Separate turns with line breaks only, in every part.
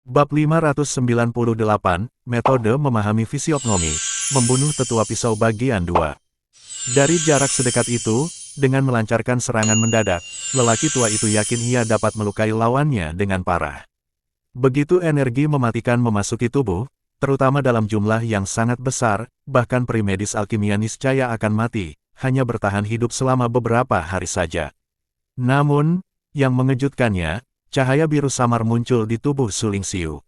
Bab 598, Metode Memahami Fisiognomi, Membunuh Tetua Pisau Bagian 2. Dari jarak sedekat itu, dengan melancarkan serangan mendadak, lelaki tua itu yakin ia dapat melukai lawannya dengan parah. Begitu energi mematikan memasuki tubuh, terutama dalam jumlah yang sangat besar, bahkan peri medis alkimia niscaya akan mati, hanya bertahan hidup selama beberapa hari saja. Namun, yang mengejutkannya, cahaya biru samar muncul di tubuh Su Lingxiu.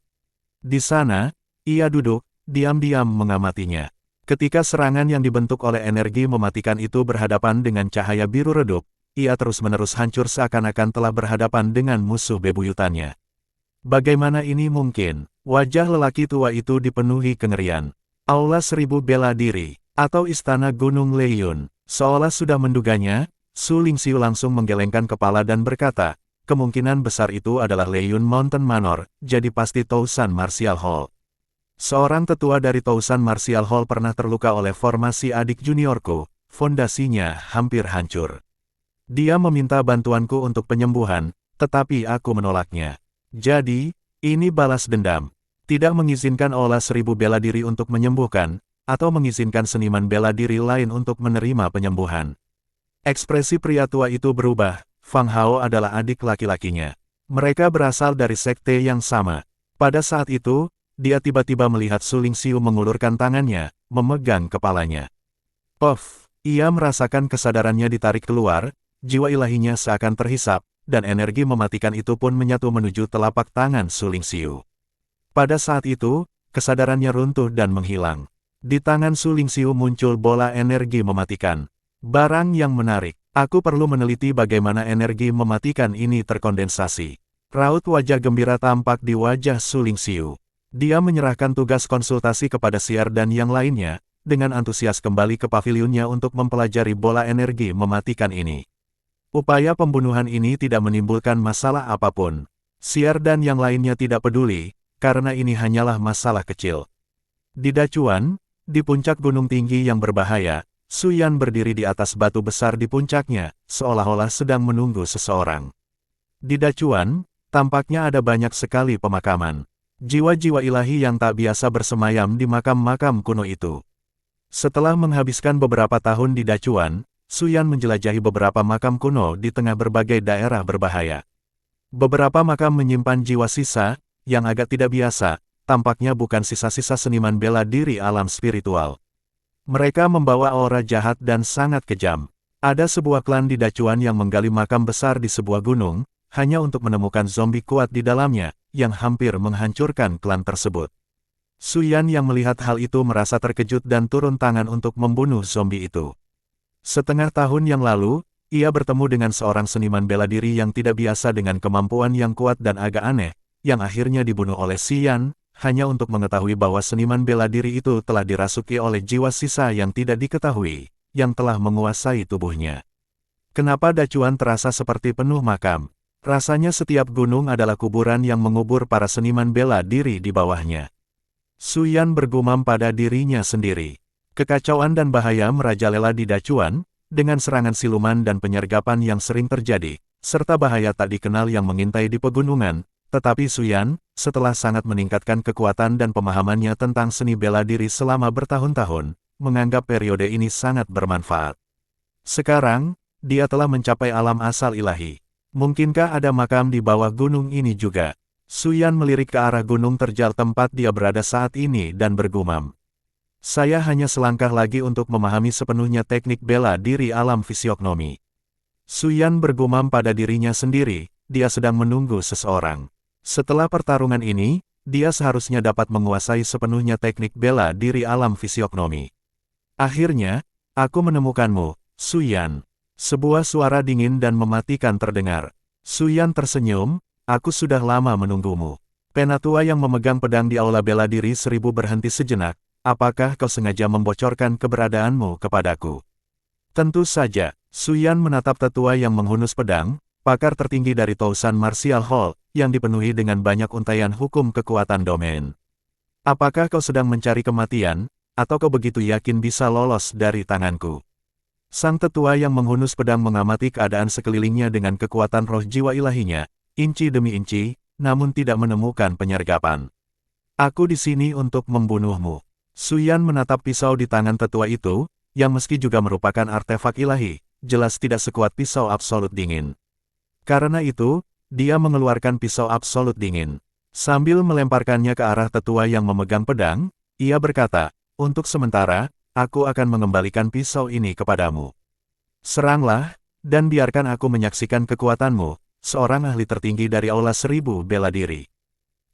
Di sana, ia duduk, diam-diam mengamatinya. Ketika serangan yang dibentuk oleh energi mematikan itu berhadapan dengan cahaya biru redup, ia terus-menerus hancur seakan-akan telah berhadapan dengan musuh bebuyutannya. Bagaimana ini mungkin? Wajah lelaki tua itu dipenuhi kengerian. Aula Seribu Bela Diri, atau Istana Gunung Leiyun, seolah sudah menduganya, Su Lingxiu langsung menggelengkan kepala dan berkata, kemungkinan besar itu adalah Leiyun Mountain Manor, jadi pasti Tousan Martial Hall. Seorang tetua dari Tousan Martial Hall pernah terluka oleh formasi adik juniorku, fondasinya hampir hancur. Dia meminta bantuanku untuk penyembuhan, tetapi aku menolaknya. Jadi, ini balas dendam. Tidak mengizinkan Aula Seribu Bela Diri untuk menyembuhkan, atau mengizinkan seniman bela diri lain untuk menerima penyembuhan. Ekspresi pria tua itu berubah. Fang Hao adalah adik laki-lakinya. Mereka berasal dari sekte yang sama. Pada saat itu, dia tiba-tiba melihat Su Lingxiu mengulurkan tangannya, memegang kepalanya. Puff, ia merasakan kesadarannya ditarik keluar, jiwa ilahinya seakan terhisap, dan energi mematikan itu pun menyatu menuju telapak tangan Su Lingxiu. Pada saat itu, kesadarannya runtuh dan menghilang. Di tangan Su Lingxiu muncul bola energi mematikan. Barang yang menarik. Aku perlu meneliti bagaimana energi mematikan ini terkondensasi. Raut wajah gembira tampak di wajah Su Lingxiu. Dia menyerahkan tugas konsultasi kepada Xier dan yang lainnya, dengan antusias kembali ke pavilionnya untuk mempelajari bola energi mematikan ini. Upaya pembunuhan ini tidak menimbulkan masalah apapun. Xier dan yang lainnya tidak peduli, karena ini hanyalah masalah kecil. Di Dacuan, di puncak gunung tinggi yang berbahaya, Su Yan berdiri di atas batu besar di puncaknya, seolah-olah sedang menunggu seseorang. Di Dacuan, tampaknya ada banyak sekali pemakaman. Jiwa-jiwa ilahi yang tak biasa bersemayam di makam-makam kuno itu. Setelah menghabiskan beberapa tahun di Dacuan, Su Yan menjelajahi beberapa makam kuno di tengah berbagai daerah berbahaya. Beberapa makam menyimpan jiwa sisa, yang agak tidak biasa, tampaknya bukan sisa-sisa seniman bela diri alam spiritual. Mereka membawa aura jahat dan sangat kejam. Ada sebuah klan di Dacuan yang menggali makam besar di sebuah gunung, hanya untuk menemukan zombie kuat di dalamnya, yang hampir menghancurkan klan tersebut. Su Yan yang melihat hal itu merasa terkejut dan turun tangan untuk membunuh zombie itu. Setengah tahun yang lalu, ia bertemu dengan seorang seniman bela diri yang tidak biasa dengan kemampuan yang kuat dan agak aneh, yang akhirnya dibunuh oleh Xian, hanya untuk mengetahui bahwa seniman bela diri itu telah dirasuki oleh jiwa sisa yang tidak diketahui, yang telah menguasai tubuhnya. Kenapa Dacuan terasa seperti penuh makam? Rasanya setiap gunung adalah kuburan yang mengubur para seniman bela diri di bawahnya. Su Yan bergumam pada dirinya sendiri. Kekacauan dan bahaya merajalela di Dacuan, dengan serangan siluman dan penyergapan yang sering terjadi, serta bahaya tak dikenal yang mengintai di pegunungan. Tetapi Su Yan, setelah sangat meningkatkan kekuatan dan pemahamannya tentang seni bela diri selama bertahun-tahun, menganggap periode ini sangat bermanfaat. Sekarang, dia telah mencapai alam asal ilahi. Mungkinkah ada makam di bawah gunung ini juga? Su Yan melirik ke arah gunung terjal tempat dia berada saat ini dan bergumam. Saya hanya selangkah lagi untuk memahami sepenuhnya teknik bela diri alam fisiognomi. Su Yan bergumam pada dirinya sendiri, dia sedang menunggu seseorang. Setelah pertarungan ini, dia seharusnya dapat menguasai sepenuhnya teknik bela diri alam fisiognomi. Akhirnya, aku menemukanmu, Su Yan. Sebuah suara dingin dan mematikan terdengar. Su Yan tersenyum, aku sudah lama menunggumu. Penatua yang memegang pedang di aula bela diri 1000 berhenti sejenak, apakah kau sengaja membocorkan keberadaanmu kepadaku? Tentu saja, Su Yan menatap tetua yang menghunus pedang, pakar tertinggi dari Tousan Martial Hall, yang dipenuhi dengan banyak untaian hukum kekuatan domain. Apakah kau sedang mencari kematian, atau kau begitu yakin bisa lolos dari tanganku? Sang tetua yang menghunus pedang mengamati keadaan sekelilingnya dengan kekuatan roh jiwa ilahinya, inci demi inci, namun tidak menemukan penyergapan. Aku di sini untuk membunuhmu. Suyan menatap pisau di tangan tetua itu, yang meski juga merupakan artefak ilahi, jelas tidak sekuat pisau absolut dingin. Karena itu, dia mengeluarkan pisau absolut dingin. Sambil melemparkannya ke arah tetua yang memegang pedang, ia berkata, "Untuk sementara, aku akan mengembalikan pisau ini kepadamu. Seranglah, dan biarkan aku menyaksikan kekuatanmu, seorang ahli tertinggi dari Aula Seribu Bela Diri."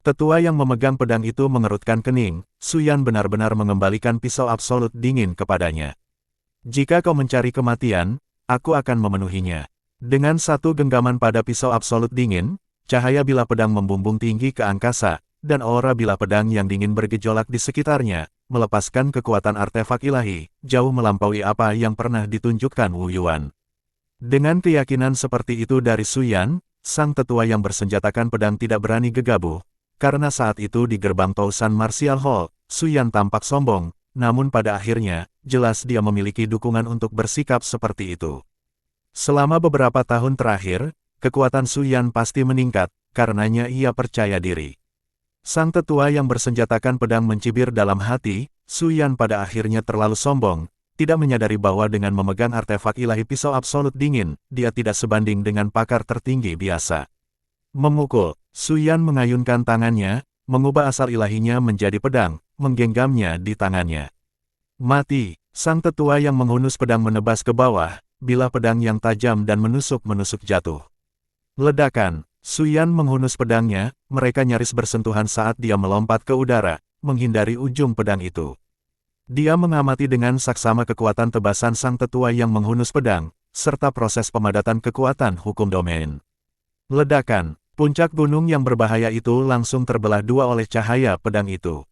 Tetua yang memegang pedang itu mengerutkan kening, Suyan benar-benar mengembalikan pisau absolut dingin kepadanya. "Jika kau mencari kematian, aku akan memenuhinya." Dengan satu genggaman pada pisau absolut dingin, cahaya bilah pedang membumbung tinggi ke angkasa, dan aura bilah pedang yang dingin bergejolak di sekitarnya, melepaskan kekuatan artefak ilahi, jauh melampaui apa yang pernah ditunjukkan Wu Yuan. Dengan keyakinan seperti itu dari Suyan, sang tetua yang bersenjatakan pedang tidak berani gegabah, karena saat itu di gerbang Tousan Martial Hall, Suyan tampak sombong, namun pada akhirnya, jelas dia memiliki dukungan untuk bersikap seperti itu. Selama beberapa tahun terakhir, kekuatan Suyan pasti meningkat, karenanya ia percaya diri. Sang tetua yang bersenjatakan pedang mencibir dalam hati, Suyan pada akhirnya terlalu sombong, tidak menyadari bahwa dengan memegang artefak ilahi pisau absolut dingin, dia tidak sebanding dengan pakar tertinggi biasa. Memukul, Suyan mengayunkan tangannya, mengubah asal ilahinya menjadi pedang, menggenggamnya di tangannya. "Mati!" Sang tetua yang menghunus pedang menebas ke bawah, bilah pedang yang tajam dan menusuk-menusuk jatuh. Ledakan, Suyan menghunus pedangnya, mereka nyaris bersentuhan saat dia melompat ke udara, menghindari ujung pedang itu. Dia mengamati dengan saksama kekuatan tebasan sang tetua yang menghunus pedang, serta proses pemadatan kekuatan hukum domain. Ledakan, puncak gunung yang berbahaya itu langsung terbelah dua oleh cahaya pedang itu.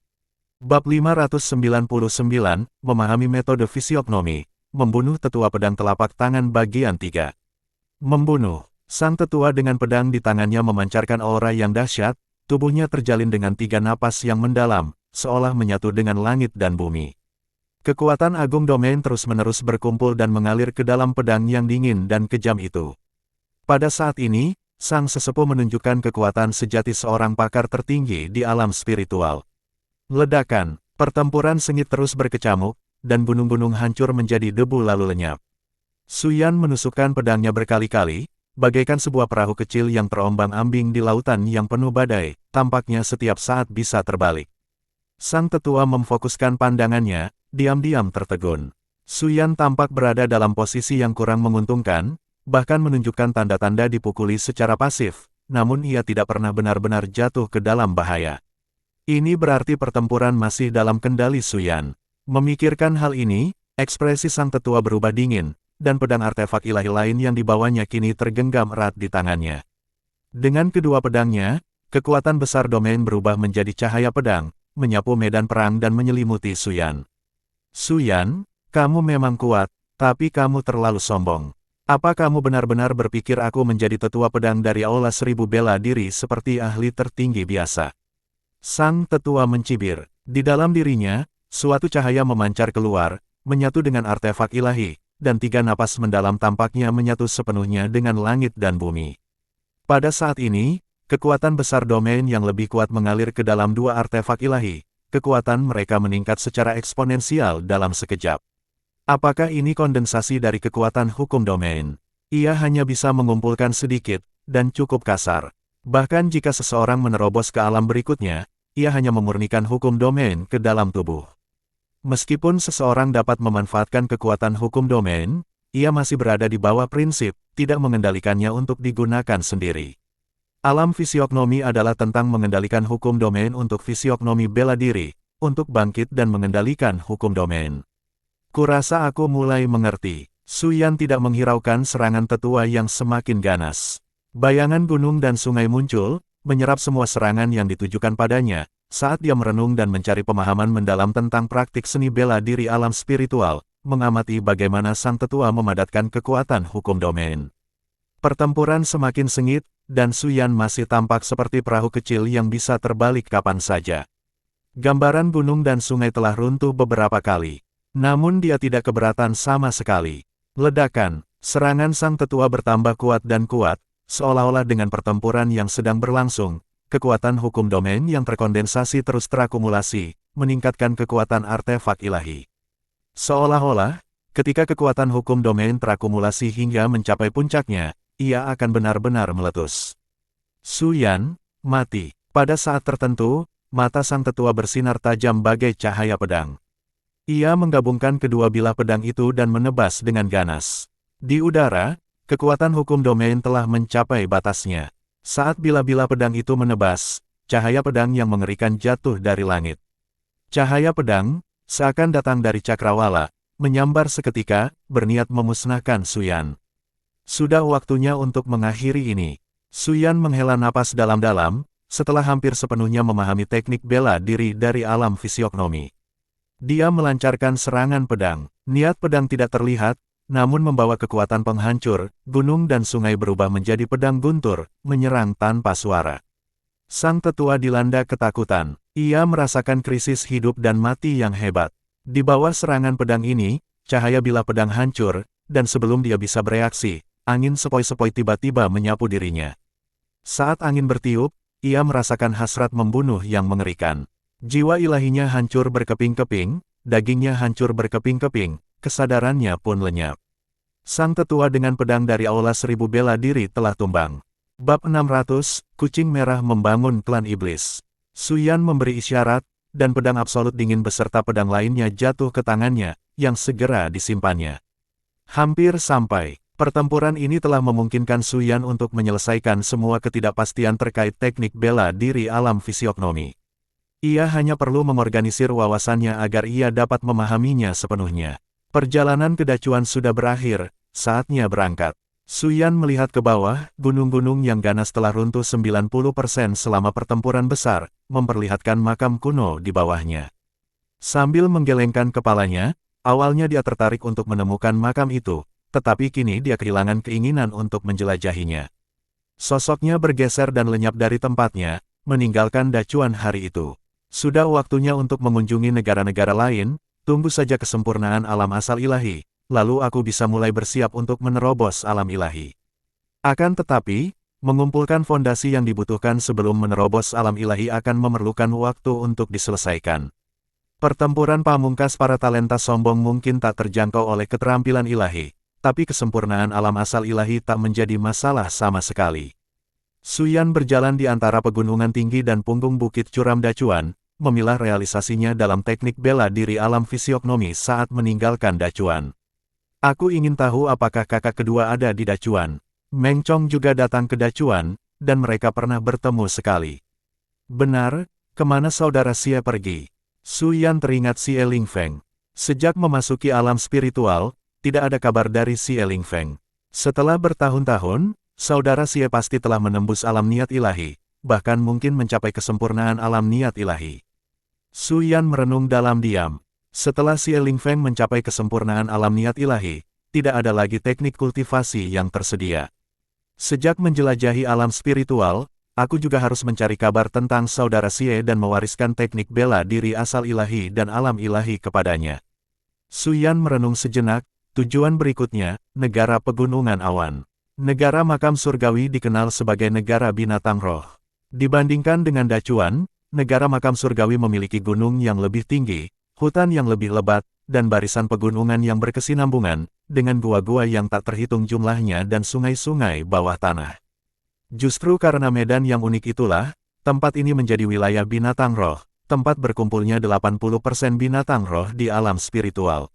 Bab 599, Memahami Metode Fisiognomi, Membunuh Tetua Pedang Telapak Tangan Bagian 3. Membunuh. Sang tetua dengan pedang di tangannya memancarkan aura yang dahsyat, tubuhnya terjalin dengan 3 napas yang mendalam, seolah menyatu dengan langit dan bumi. Kekuatan agung domain terus-menerus berkumpul dan mengalir ke dalam pedang yang dingin dan kejam itu. Pada saat ini, sang sesepuh menunjukkan kekuatan sejati seorang pakar tertinggi di alam spiritual. Ledakan, pertempuran sengit terus berkecamuk, dan gunung-gunung hancur menjadi debu lalu lenyap. Suyan menusukkan pedangnya berkali-kali, bagaikan sebuah perahu kecil yang terombang-ambing di lautan yang penuh badai, tampaknya setiap saat bisa terbalik. Sang tetua memfokuskan pandangannya, diam-diam tertegun. Suyan tampak berada dalam posisi yang kurang menguntungkan, bahkan menunjukkan tanda-tanda dipukuli secara pasif, namun ia tidak pernah benar-benar jatuh ke dalam bahaya. Ini berarti pertempuran masih dalam kendali Suyan. Memikirkan hal ini, ekspresi sang tetua berubah dingin, dan pedang artefak ilahi lain yang dibawanya kini tergenggam erat di tangannya. Dengan kedua pedangnya, kekuatan besar domain berubah menjadi cahaya pedang, menyapu medan perang dan menyelimuti Suyan. "Suyan, kamu memang kuat, tapi kamu terlalu sombong. Apa kamu benar-benar berpikir aku menjadi tetua pedang dari Aula Seribu Bela Diri seperti ahli tertinggi biasa?" Sang tetua mencibir. Di dalam dirinya, suatu cahaya memancar keluar, menyatu dengan artefak ilahi, dan 3 napas mendalam tampaknya menyatu sepenuhnya dengan langit dan bumi. Pada saat ini, kekuatan besar domain yang lebih kuat mengalir ke dalam 2 artefak ilahi. Kekuatan mereka meningkat secara eksponensial dalam sekejap. Apakah ini kondensasi dari kekuatan hukum domain? Ia hanya bisa mengumpulkan sedikit, dan cukup kasar. Bahkan jika seseorang menerobos ke alam berikutnya, ia hanya memurnikan hukum domain ke dalam tubuh. Meskipun seseorang dapat memanfaatkan kekuatan hukum domain, ia masih berada di bawah prinsip, tidak mengendalikannya untuk digunakan sendiri. Alam fisiognomi adalah tentang mengendalikan hukum domain untuk fisiognomi bela diri, untuk bangkit dan mengendalikan hukum domain. Kurasa aku mulai mengerti. Suyan tidak menghiraukan serangan tetua yang semakin ganas. Bayangan gunung dan sungai muncul, menyerap semua serangan yang ditujukan padanya, saat dia merenung dan mencari pemahaman mendalam tentang praktik seni bela diri alam spiritual, mengamati bagaimana sang tetua memadatkan kekuatan hukum domain. Pertempuran semakin sengit, dan Suyan masih tampak seperti perahu kecil yang bisa terbalik kapan saja. Gambaran gunung dan sungai telah runtuh beberapa kali. Namun dia tidak keberatan sama sekali. Ledakan, serangan sang tetua bertambah kuat dan kuat, seolah-olah dengan pertempuran yang sedang berlangsung, kekuatan hukum domain yang terkondensasi terus terakumulasi, meningkatkan kekuatan artefak ilahi. Seolah-olah, ketika kekuatan hukum domain terakumulasi hingga mencapai puncaknya, ia akan benar-benar meletus. Su Yan, mati. Pada saat tertentu, mata sang tetua bersinar tajam bagai cahaya pedang. Ia menggabungkan kedua bilah pedang itu dan menebas dengan ganas. Di udara, kekuatan hukum domain telah mencapai batasnya. Saat bilah-bilah pedang itu menebas, cahaya pedang yang mengerikan jatuh dari langit. Cahaya pedang, seakan datang dari cakrawala, menyambar seketika, berniat memusnahkan Su Yan. Sudah waktunya untuk mengakhiri ini. Su Yan menghela napas dalam-dalam, setelah hampir sepenuhnya memahami teknik bela diri dari alam fisiognomi. Dia melancarkan serangan pedang. Niat pedang tidak terlihat, namun membawa kekuatan penghancur, gunung dan sungai berubah menjadi pedang guntur, menyerang tanpa suara. Sang tetua dilanda ketakutan. Ia merasakan krisis hidup dan mati yang hebat. Di bawah serangan pedang ini, cahaya bilah pedang hancur, dan sebelum dia bisa bereaksi, angin sepoi-sepoi tiba-tiba menyapu dirinya. Saat angin bertiup, ia merasakan hasrat membunuh yang mengerikan. Jiwa ilahinya hancur berkeping-keping, dagingnya hancur berkeping-keping, kesadarannya pun lenyap. Sang tetua dengan pedang dari aula 1000 bela diri telah tumbang. Bab 600, Kucing Merah membangun klan iblis. Su Yan memberi isyarat, dan pedang absolut dingin beserta pedang lainnya jatuh ke tangannya, yang segera disimpannya. Hampir sampai. Pertempuran ini telah memungkinkan Su Yan untuk menyelesaikan semua ketidakpastian terkait teknik bela diri alam fisiognomi. Ia hanya perlu mengorganisir wawasannya agar ia dapat memahaminya sepenuhnya. Perjalanan ke Dacuan sudah berakhir, saatnya berangkat. Su Yan melihat ke bawah, gunung-gunung yang ganas telah runtuh 90% selama pertempuran besar, memperlihatkan makam kuno di bawahnya. Sambil menggelengkan kepalanya, awalnya dia tertarik untuk menemukan makam itu, tetapi kini dia kehilangan keinginan untuk menjelajahinya. Sosoknya bergeser dan lenyap dari tempatnya, meninggalkan Dacuan hari itu. Sudah waktunya untuk mengunjungi negara-negara lain, tunggu saja kesempurnaan alam asal ilahi, lalu aku bisa mulai bersiap untuk menerobos alam ilahi. Akan tetapi, mengumpulkan fondasi yang dibutuhkan sebelum menerobos alam ilahi akan memerlukan waktu untuk diselesaikan. Pertempuran pamungkas para talenta sombong mungkin tak terjangkau oleh keterampilan ilahi, tapi kesempurnaan alam asal ilahi tak menjadi masalah sama sekali. Su Yan berjalan di antara pegunungan tinggi dan punggung bukit curam Dacuan, memilah realisasinya dalam teknik bela diri alam fisiognomi saat meninggalkan Dacuan. Aku ingin tahu apakah kakak kedua ada di Dacuan. Meng Chong juga datang ke Dacuan, dan mereka pernah bertemu sekali. Benar, kemana saudara Xie pergi? Su Yan teringat Xie Lingfeng. Sejak memasuki alam spiritual, tidak ada kabar dari Xie Lingfeng. Setelah bertahun-tahun, saudara Xie pasti telah menembus alam niat ilahi, bahkan mungkin mencapai kesempurnaan alam niat ilahi. Su Yan merenung dalam diam. Setelah Xie Lingfeng mencapai kesempurnaan alam niat ilahi, tidak ada lagi teknik kultivasi yang tersedia. Sejak menjelajahi alam spiritual, aku juga harus mencari kabar tentang saudara Xie dan mewariskan teknik bela diri asal ilahi dan alam ilahi kepadanya. Su Yan merenung sejenak. Tujuan berikutnya, negara pegunungan awan. Negara makam surgawi dikenal sebagai negara binatang roh. Dibandingkan dengan Dacuan, negara makam surgawi memiliki gunung yang lebih tinggi, hutan yang lebih lebat, dan barisan pegunungan yang berkesinambungan, dengan gua-gua yang tak terhitung jumlahnya dan sungai-sungai bawah tanah. Justru karena medan yang unik itulah, tempat ini menjadi wilayah binatang roh, tempat berkumpulnya 80% binatang roh di alam spiritual.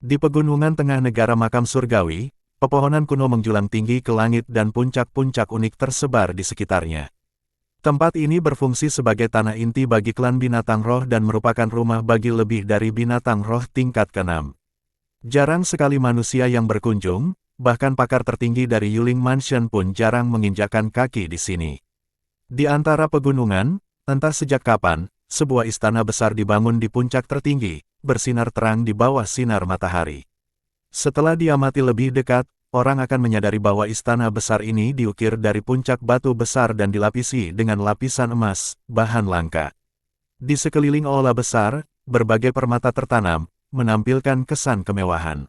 Di pegunungan tengah negara makam surgawi, pepohonan kuno menjulang tinggi ke langit dan puncak-puncak unik tersebar di sekitarnya. Tempat ini berfungsi sebagai tanah inti bagi klan binatang roh dan merupakan rumah bagi lebih dari binatang roh tingkat ke-6. Jarang sekali manusia yang berkunjung, bahkan pakar tertinggi dari Yuling Mansion pun jarang menginjakkan kaki di sini. Di antara pegunungan, entah sejak kapan, sebuah istana besar dibangun di puncak tertinggi, bersinar terang di bawah sinar matahari. Setelah diamati lebih dekat, orang akan menyadari bahwa istana besar ini diukir dari puncak batu besar dan dilapisi dengan lapisan emas, bahan langka. Di sekeliling aula besar, berbagai permata tertanam, menampilkan kesan kemewahan.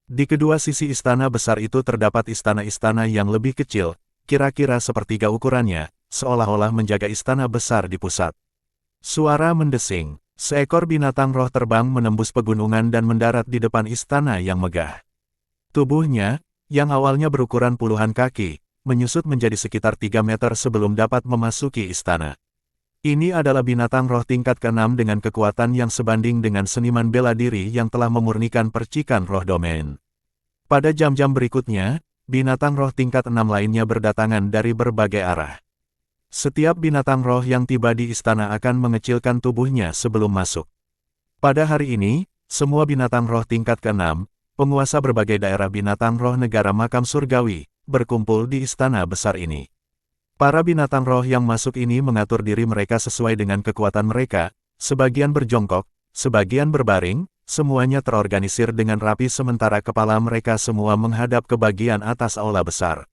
Di kedua sisi istana besar itu terdapat istana-istana yang lebih kecil, kira-kira sepertiga ukurannya, seolah-olah menjaga istana besar di pusat. Suara mendesing. Seekor binatang roh terbang menembus pegunungan dan mendarat di depan istana yang megah. Tubuhnya, yang awalnya berukuran puluhan kaki, menyusut menjadi sekitar 3 meter sebelum dapat memasuki istana. Ini adalah binatang roh tingkat ke-6 dengan kekuatan yang sebanding dengan seniman bela diri yang telah memurnikan percikan roh domain. Pada jam-jam berikutnya, binatang roh tingkat 6 lainnya berdatangan dari berbagai arah. Setiap binatang roh yang tiba di istana akan mengecilkan tubuhnya sebelum masuk. Pada hari ini, semua binatang roh tingkat ke-6, penguasa berbagai daerah binatang roh negara makam surgawi, berkumpul di istana besar ini. Para binatang roh yang masuk ini mengatur diri mereka sesuai dengan kekuatan mereka, sebagian berjongkok, sebagian berbaring, semuanya terorganisir dengan rapi sementara kepala mereka semua menghadap ke bagian atas aula besar.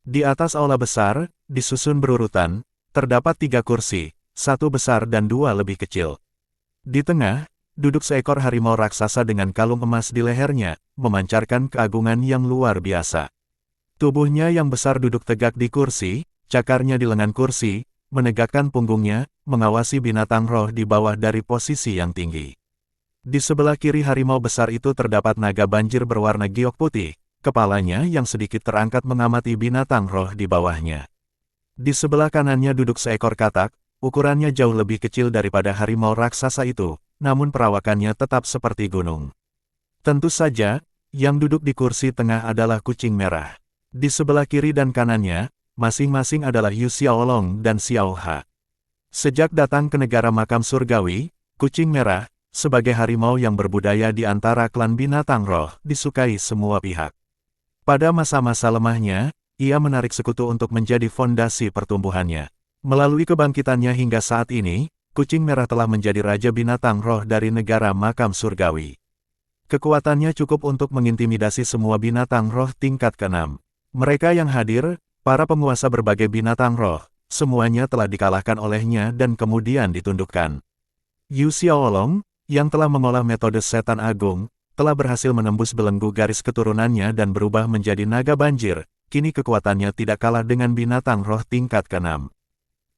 Di atas aula besar, disusun berurutan, terdapat 3 kursi, 1 besar dan 2 lebih kecil. Di tengah, duduk seekor harimau raksasa dengan kalung emas di lehernya, memancarkan keagungan yang luar biasa. Tubuhnya yang besar duduk tegak di kursi, cakarnya di lengan kursi, menegakkan punggungnya, mengawasi binatang roh di bawah dari posisi yang tinggi. Di sebelah kiri harimau besar itu terdapat naga banjir berwarna giok putih, kepalanya yang sedikit terangkat mengamati binatang roh di bawahnya. Di sebelah kanannya duduk seekor katak, ukurannya jauh lebih kecil daripada harimau raksasa itu, namun perawakannya tetap seperti gunung. Tentu saja, yang duduk di kursi tengah adalah kucing merah. Di sebelah kiri dan kanannya, masing-masing adalah Yu Xiaolong dan Xiao Ha. Sejak datang ke negara makam surgawi, kucing merah, sebagai harimau yang berbudaya di antara klan binatang roh, disukai semua pihak. Pada masa-masa lemahnya, ia menarik sekutu untuk menjadi fondasi pertumbuhannya. Melalui kebangkitannya hingga saat ini, kucing merah telah menjadi raja binatang roh dari negara makam surgawi. Kekuatannya cukup untuk mengintimidasi semua binatang roh tingkat ke-6. Mereka yang hadir, para penguasa berbagai binatang roh, semuanya telah dikalahkan olehnya dan kemudian ditundukkan. Yu Xiaolong, yang telah mengolah metode setan agung, telah berhasil menembus belenggu garis keturunannya dan berubah menjadi naga banjir, kini kekuatannya tidak kalah dengan binatang roh tingkat ke-6.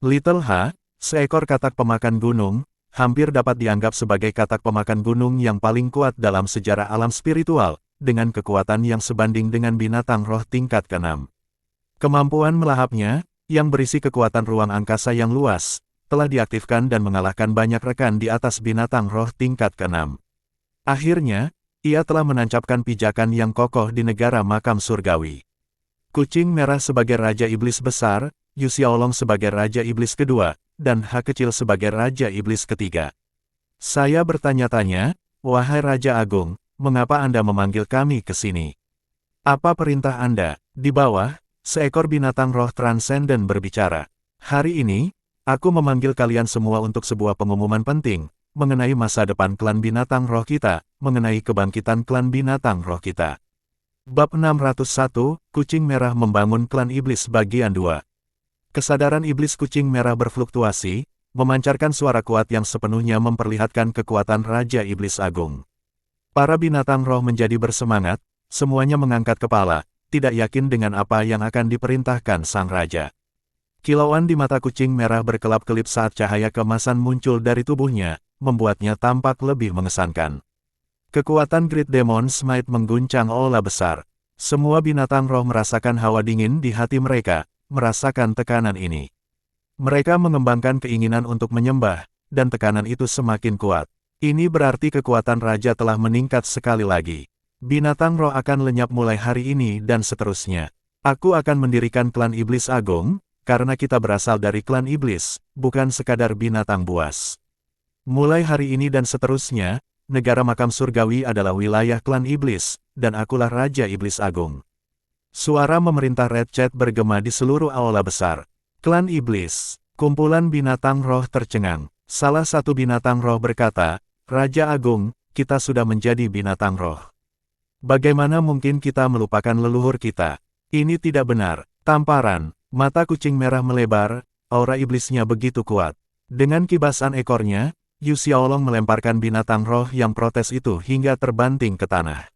Little Ha, seekor katak pemakan gunung, hampir dapat dianggap sebagai katak pemakan gunung yang paling kuat dalam sejarah alam spiritual, dengan kekuatan yang sebanding dengan binatang roh tingkat ke-6. Kemampuan melahapnya, yang berisi kekuatan ruang angkasa yang luas, telah diaktifkan dan mengalahkan banyak rekan di atas binatang roh tingkat ke-6. Akhirnya, ia telah menancapkan pijakan yang kokoh di negara makam surgawi. Kucing merah sebagai Raja Iblis Besar, Yu Xiaolong sebagai Raja Iblis kedua, dan Ha Kecil sebagai Raja Iblis ketiga. Saya bertanya-tanya, wahai Raja Agung, mengapa Anda memanggil kami ke sini? Apa perintah Anda? Di bawah, seekor binatang roh transenden berbicara. Hari ini, aku memanggil kalian semua untuk sebuah pengumuman penting, mengenai masa depan klan binatang roh kita, mengenai kebangkitan klan binatang roh kita. Bab 601, Kucing Merah Membangun Klan Iblis Bagian 2. Kesadaran iblis kucing merah berfluktuasi, memancarkan suara kuat yang sepenuhnya memperlihatkan kekuatan Raja Iblis Agung. Para binatang roh menjadi bersemangat, semuanya mengangkat kepala, tidak yakin dengan apa yang akan diperintahkan sang raja. Kilauan di mata kucing merah berkelap-kelip saat cahaya keemasan muncul dari tubuhnya, membuatnya tampak lebih mengesankan. Kekuatan Great Demon Smite mengguncang aula besar. Semua binatang roh merasakan hawa dingin di hati mereka, merasakan tekanan ini. Mereka mengembangkan keinginan untuk menyembah, dan tekanan itu semakin kuat. Ini berarti kekuatan raja telah meningkat sekali lagi. Binatang roh akan lenyap mulai hari ini dan seterusnya. Aku akan mendirikan klan iblis agung, karena kita berasal dari klan iblis, bukan sekadar binatang buas. Mulai hari ini dan seterusnya, negara makam surgawi adalah wilayah klan iblis, dan akulah Raja Iblis Agung. Suara memerintah Red Chat bergema di seluruh aula besar. Klan iblis, kumpulan binatang roh tercengang. Salah satu binatang roh berkata, Raja Agung, kita sudah menjadi binatang roh. Bagaimana mungkin kita melupakan leluhur kita? Ini tidak benar. Tamparan, mata kucing merah melebar, aura iblisnya begitu kuat. Dengan kibasan ekornya, Yu Xiaolong melemparkan binatang roh yang protes itu hingga terbanting ke tanah.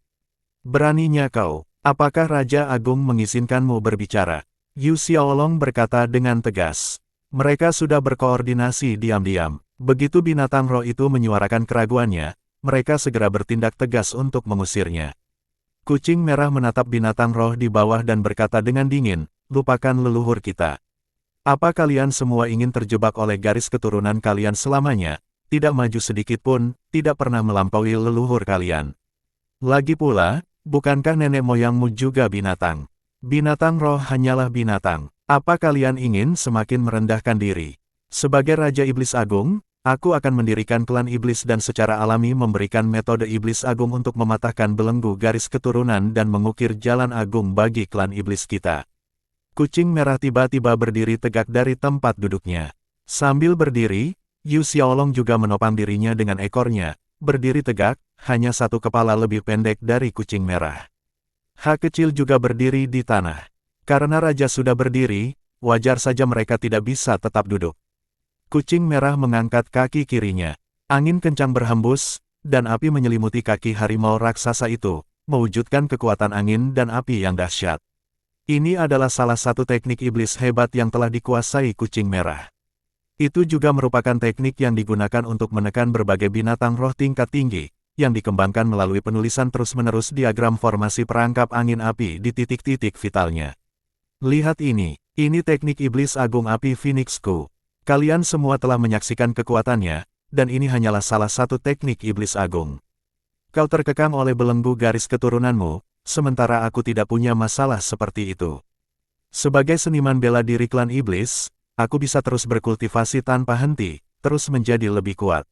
Beraninya kau, apakah Raja Agung mengizinkanmu berbicara? Yu Xiaolong berkata dengan tegas. Mereka sudah berkoordinasi diam-diam. Begitu binatang roh itu menyuarakan keraguannya, mereka segera bertindak tegas untuk mengusirnya. Kucing merah menatap binatang roh di bawah dan berkata dengan dingin, "Lupakan leluhur kita. Apa kalian semua ingin terjebak oleh garis keturunan kalian selamanya, tidak maju sedikit pun, tidak pernah melampaui leluhur kalian? Lagi pula, bukankah nenek moyangmu juga binatang? Binatang roh hanyalah binatang. Apa kalian ingin semakin merendahkan diri? Sebagai Raja Iblis Agung, aku akan mendirikan klan iblis dan secara alami memberikan metode iblis agung untuk mematahkan belenggu garis keturunan dan mengukir jalan agung bagi klan iblis kita." Kucing merah tiba-tiba berdiri tegak dari tempat duduknya. Sambil berdiri, Yu Xiaolong juga menopang dirinya dengan ekornya, berdiri tegak, hanya satu kepala lebih pendek dari kucing merah. Ha kecil juga berdiri di tanah. Karena raja sudah berdiri, wajar saja mereka tidak bisa tetap duduk. Kucing merah mengangkat kaki kirinya. Angin kencang berhembus, dan api menyelimuti kaki harimau raksasa itu, mewujudkan kekuatan angin dan api yang dahsyat. Ini adalah salah satu teknik iblis hebat yang telah dikuasai kucing merah. Itu juga merupakan teknik yang digunakan untuk menekan berbagai binatang roh tingkat tinggi, yang dikembangkan melalui penulisan terus-menerus diagram formasi perangkap angin api di titik-titik vitalnya. Lihat ini teknik iblis agung api Phoenixku. Kalian semua telah menyaksikan kekuatannya, dan ini hanyalah salah satu teknik iblis agung. Kau terkekang oleh belenggu garis keturunanmu, sementara aku tidak punya masalah seperti itu. Sebagai seniman bela diri klan iblis, aku bisa terus berkultivasi tanpa henti, terus menjadi lebih kuat.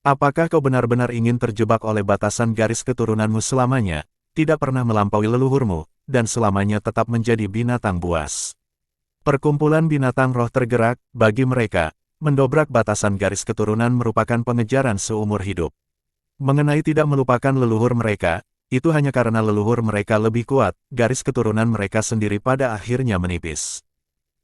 Apakah kau benar-benar ingin terjebak oleh batasan garis keturunanmu selamanya, tidak pernah melampaui leluhurmu, dan selamanya tetap menjadi binatang buas? Perkumpulan binatang roh tergerak, bagi mereka, mendobrak batasan garis keturunan merupakan pengejaran seumur hidup. Mengenai tidak melupakan leluhur mereka, itu hanya karena leluhur mereka lebih kuat, garis keturunan mereka sendiri pada akhirnya menipis.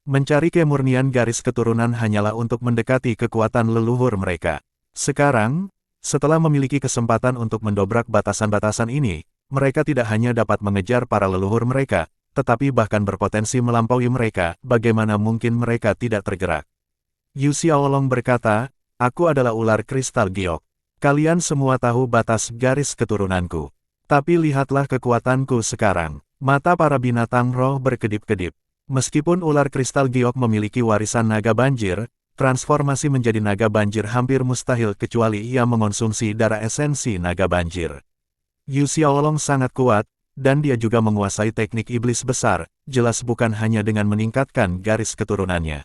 Mencari kemurnian garis keturunan hanyalah untuk mendekati kekuatan leluhur mereka. Sekarang, setelah memiliki kesempatan untuk mendobrak batasan-batasan ini, mereka tidak hanya dapat mengejar para leluhur mereka, tetapi bahkan berpotensi melampaui mereka. Bagaimana mungkin mereka tidak tergerak? Yu Xiaolong berkata, "Aku adalah ular kristal giok. Kalian semua tahu batas garis keturunanku. Tapi lihatlah kekuatanku sekarang." Mata para binatang roh berkedip-kedip. Meskipun ular kristal giok memiliki warisan naga banjir, transformasi menjadi naga banjir hampir mustahil kecuali ia mengonsumsi darah esensi naga banjir. Yu Xiaolong sangat kuat, dan dia juga menguasai teknik iblis besar, jelas bukan hanya dengan meningkatkan garis keturunannya.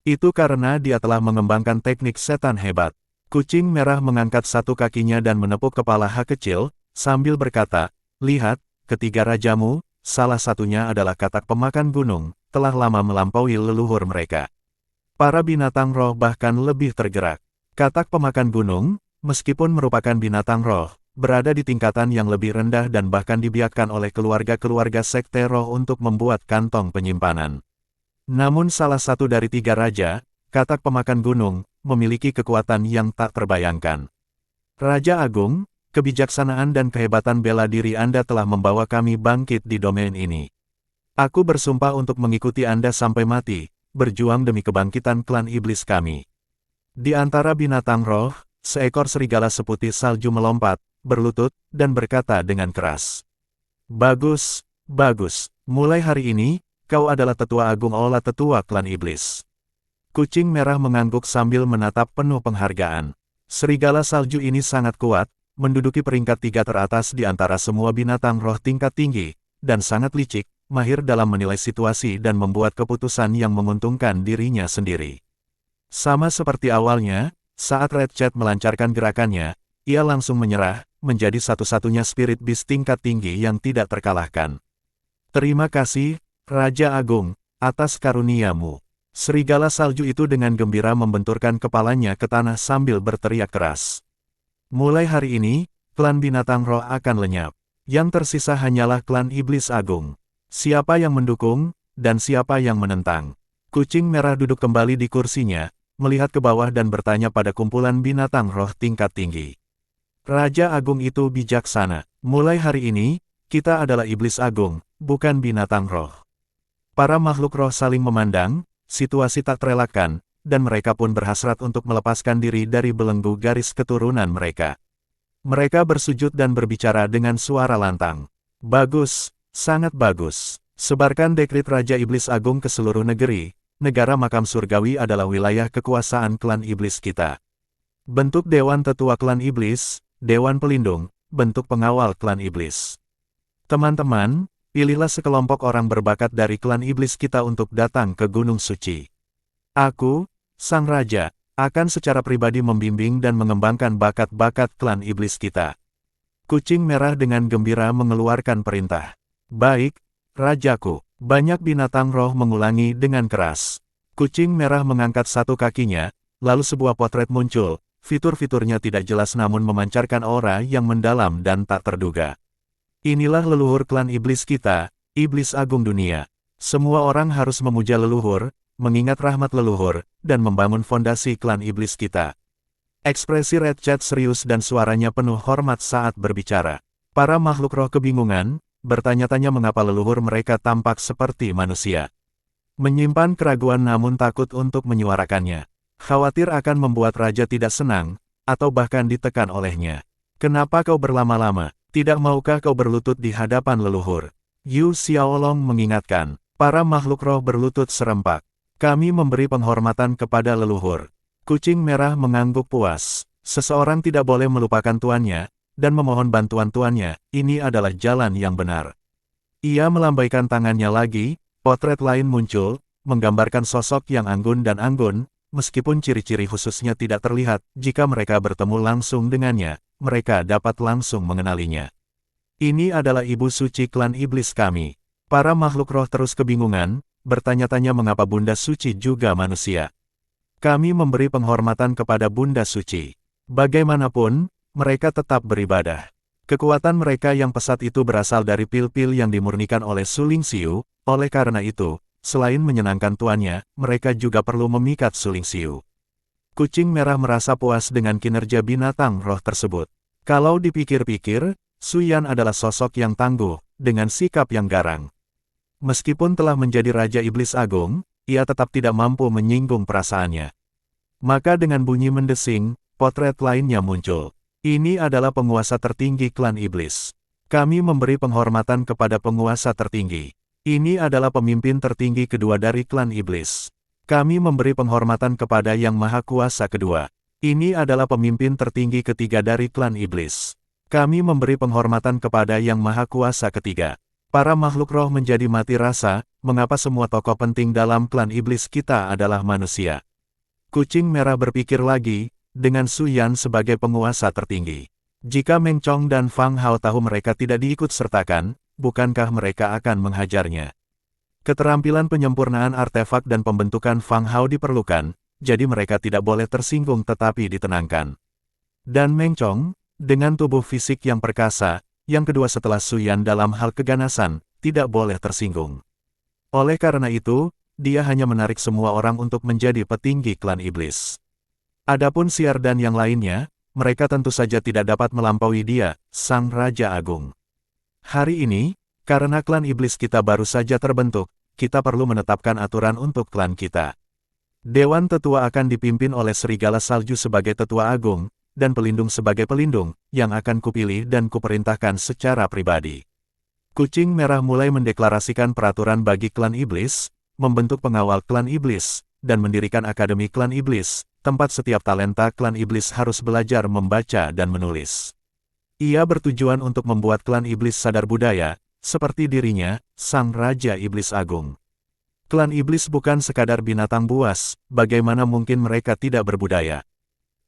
Itu karena dia telah mengembangkan teknik setan hebat. Kucing merah mengangkat satu kakinya dan menepuk kepala Ha kecil, sambil berkata, "Lihat, ketiga rajamu, salah satunya adalah katak pemakan gunung, telah lama melampaui leluhur mereka." Para binatang roh bahkan lebih tergerak. Katak pemakan gunung, meskipun merupakan binatang roh, berada di tingkatan yang lebih rendah dan bahkan dibiarkan oleh keluarga-keluarga sekte roh untuk membuat kantong penyimpanan. Namun salah satu dari tiga raja, katak pemakan gunung, memiliki kekuatan yang tak terbayangkan. Raja Agung, kebijaksanaan dan kehebatan bela diri Anda telah membawa kami bangkit di domain ini. Aku bersumpah untuk mengikuti Anda sampai mati, berjuang demi kebangkitan klan iblis kami. Di antara binatang roh, seekor serigala seputih salju melompat, berlutut, dan berkata dengan keras, "Bagus, bagus. Mulai hari ini, kau adalah tetua agung olah tetua klan iblis." Kucing merah mengangguk sambil menatap penuh penghargaan. Serigala salju ini sangat kuat, menduduki peringkat 3 teratas di antara semua binatang roh tingkat tinggi, dan sangat licik, mahir dalam menilai situasi dan membuat keputusan yang menguntungkan dirinya sendiri. Sama seperti awalnya, saat Red Chat melancarkan gerakannya, ia langsung menyerah, menjadi satu-satunya spirit beast tingkat tinggi yang tidak terkalahkan. "Terima kasih, Raja Agung, atas karuniamu." Serigala salju itu dengan gembira membenturkan kepalanya ke tanah sambil berteriak keras. "Mulai hari ini, klan binatang roh akan lenyap. Yang tersisa hanyalah klan iblis agung. Siapa yang mendukung, dan siapa yang menentang?" Kucing merah duduk kembali di kursinya, melihat ke bawah dan bertanya pada kumpulan binatang roh tingkat tinggi. Raja Agung itu bijaksana. "Mulai hari ini, kita adalah iblis agung, bukan binatang roh." Para makhluk roh saling memandang, situasi tak terelakkan, dan mereka pun berhasrat untuk melepaskan diri dari belenggu garis keturunan mereka. Mereka bersujud dan berbicara dengan suara lantang. Bagus, sangat bagus. Sebarkan dekrit Raja Iblis Agung ke seluruh negeri. Negara makam surgawi adalah wilayah kekuasaan klan iblis kita. Bentuk Dewan Tetua Klan Iblis, Dewan Pelindung, bentuk pengawal klan iblis. Teman-teman, pilihlah sekelompok orang berbakat dari klan iblis kita untuk datang ke Gunung Suci. Aku, Sang Raja, akan secara pribadi membimbing dan mengembangkan bakat-bakat klan iblis kita. Kucing merah dengan gembira mengeluarkan perintah. Baik, Rajaku. Banyak binatang roh mengulangi dengan keras. Kucing merah mengangkat satu kakinya, lalu sebuah potret muncul. Fitur-fiturnya tidak jelas namun memancarkan aura yang mendalam dan tak terduga. Inilah leluhur klan iblis kita, iblis agung dunia. Semua orang harus memuja leluhur, mengingat rahmat leluhur, dan membangun fondasi klan iblis kita. Ekspresi Red Chat serius dan suaranya penuh hormat saat berbicara. Para makhluk roh kebingungan, bertanya-tanya mengapa leluhur mereka tampak seperti manusia. Menyimpan keraguan namun takut untuk menyuarakannya. Khawatir akan membuat raja tidak senang, atau bahkan ditekan olehnya. Kenapa kau berlama-lama? Tidak maukah kau berlutut di hadapan leluhur? Yu Xiaolong mengingatkan. Para makhluk roh berlutut serempak. Kami memberi penghormatan kepada leluhur. Kucing merah mengangguk puas. Seseorang tidak boleh melupakan tuannya, dan memohon bantuan tuannya, ini adalah jalan yang benar. Ia melambaikan tangannya lagi, potret lain muncul, menggambarkan sosok yang anggun dan anggun, meskipun ciri-ciri khususnya tidak terlihat, jika mereka bertemu langsung dengannya, mereka dapat langsung mengenalinya. Ini adalah Ibu Suci klan iblis kami. Para makhluk roh terus kebingungan, bertanya-tanya mengapa Bunda Suci juga manusia. Kami memberi penghormatan kepada Bunda Suci. Bagaimanapun, mereka tetap beribadah. Kekuatan mereka yang pesat itu berasal dari pil-pil yang dimurnikan oleh Suling Xiu, oleh karena itu, selain menyenangkan tuannya, mereka juga perlu memikat Suling Xiu. Kucing merah merasa puas dengan kinerja binatang roh tersebut. Kalau dipikir-pikir, Suyan adalah sosok yang tangguh, dengan sikap yang garang. Meskipun telah menjadi Raja Iblis Agung, ia tetap tidak mampu menyinggung perasaannya. Maka dengan bunyi mendesing, potret lainnya muncul. Ini adalah penguasa tertinggi klan iblis. Kami memberi penghormatan kepada penguasa tertinggi. Ini adalah pemimpin tertinggi kedua dari klan iblis. Kami memberi penghormatan kepada yang maha kuasa kedua. Ini adalah pemimpin tertinggi ketiga dari klan iblis. Kami memberi penghormatan kepada yang maha kuasa ketiga. Para makhluk roh menjadi mati rasa, mengapa semua tokoh penting dalam klan iblis kita adalah manusia. Kucing merah berpikir lagi, dengan Su Yan sebagai penguasa tertinggi. Jika Meng Chong dan Fang Hao tahu mereka tidak diikut-sertakan, bukankah mereka akan menghajarnya? Keterampilan penyempurnaan artefak dan pembentukan Fang Hao diperlukan, jadi mereka tidak boleh tersinggung tetapi ditenangkan. Dan Meng Chong, dengan tubuh fisik yang perkasa, yang kedua setelah Su Yan dalam hal keganasan, tidak boleh tersinggung. Oleh karena itu, dia hanya menarik semua orang untuk menjadi petinggi klan iblis. Adapun Xiar dan yang lainnya, mereka tentu saja tidak dapat melampaui dia, Sang Raja Agung. Hari ini, karena klan iblis kita baru saja terbentuk, kita perlu menetapkan aturan untuk klan kita. Dewan Tetua akan dipimpin oleh Serigala Salju sebagai Tetua Agung, dan Pelindung sebagai Pelindung, yang akan kupilih dan kuperintahkan secara pribadi. Kucing merah mulai mendeklarasikan peraturan bagi klan iblis, membentuk pengawal klan iblis, dan mendirikan Akademi Klan Iblis, tempat setiap talenta klan iblis harus belajar membaca dan menulis. Ia bertujuan untuk membuat klan iblis sadar budaya, seperti dirinya, Sang Raja Iblis Agung. Klan iblis bukan sekadar binatang buas, bagaimana mungkin mereka tidak berbudaya?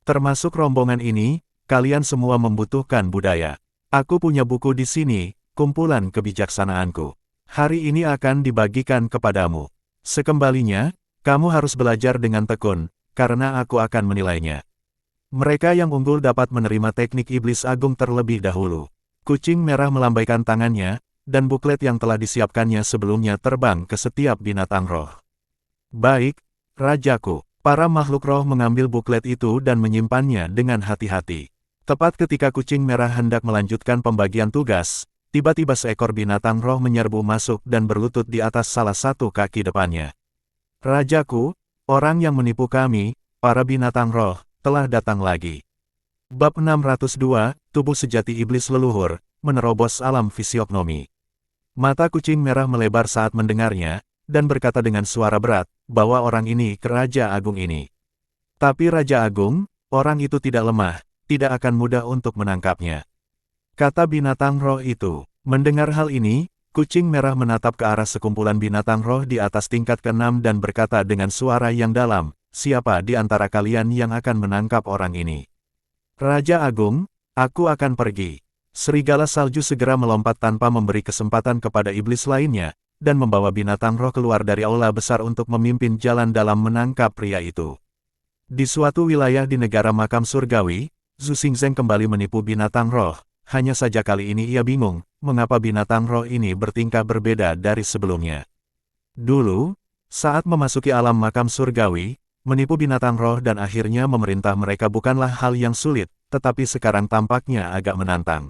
Termasuk rombongan ini, kalian semua membutuhkan budaya. Aku punya buku di sini, kumpulan kebijaksanaanku. Hari ini akan dibagikan kepadamu. Sekembalinya, kamu harus belajar dengan tekun, karena aku akan menilainya. Mereka yang unggul dapat menerima teknik iblis agung terlebih dahulu. Kucing merah melambaikan tangannya, dan buklet yang telah disiapkannya sebelumnya terbang ke setiap binatang roh. Baik, Rajaku. Para makhluk roh mengambil buklet itu dan menyimpannya dengan hati-hati. Tepat ketika kucing merah hendak melanjutkan pembagian tugas, tiba-tiba seekor binatang roh menyerbu masuk dan berlutut di atas salah satu kaki depannya. Rajaku, orang yang menipu kami, para binatang roh, telah datang lagi. Bab 602, Tubuh Sejati Iblis Leluhur, menerobos alam fisiognomi. Mata kucing merah melebar saat mendengarnya, dan berkata dengan suara berat, bahwa orang ini ke Raja Agung ini. Tapi Raja Agung, orang itu tidak lemah, tidak akan mudah untuk menangkapnya. Kata binatang roh itu. Mendengar hal ini, kucing merah menatap ke arah sekumpulan binatang roh di atas tingkat ke-6 dan berkata dengan suara yang dalam, siapa di antara kalian yang akan menangkap orang ini? Raja Agung, aku akan pergi. Serigala salju segera melompat tanpa memberi kesempatan kepada iblis lainnya, dan membawa binatang roh keluar dari aula besar untuk memimpin jalan dalam menangkap pria itu. Di suatu wilayah di negara makam surgawi, Zhu Xingzeng kembali menipu binatang roh. Hanya saja kali ini ia bingung, mengapa binatang roh ini bertingkah berbeda dari sebelumnya. Dulu, saat memasuki alam makam surgawi, menipu binatang roh dan akhirnya memerintah mereka bukanlah hal yang sulit, tetapi sekarang tampaknya agak menantang.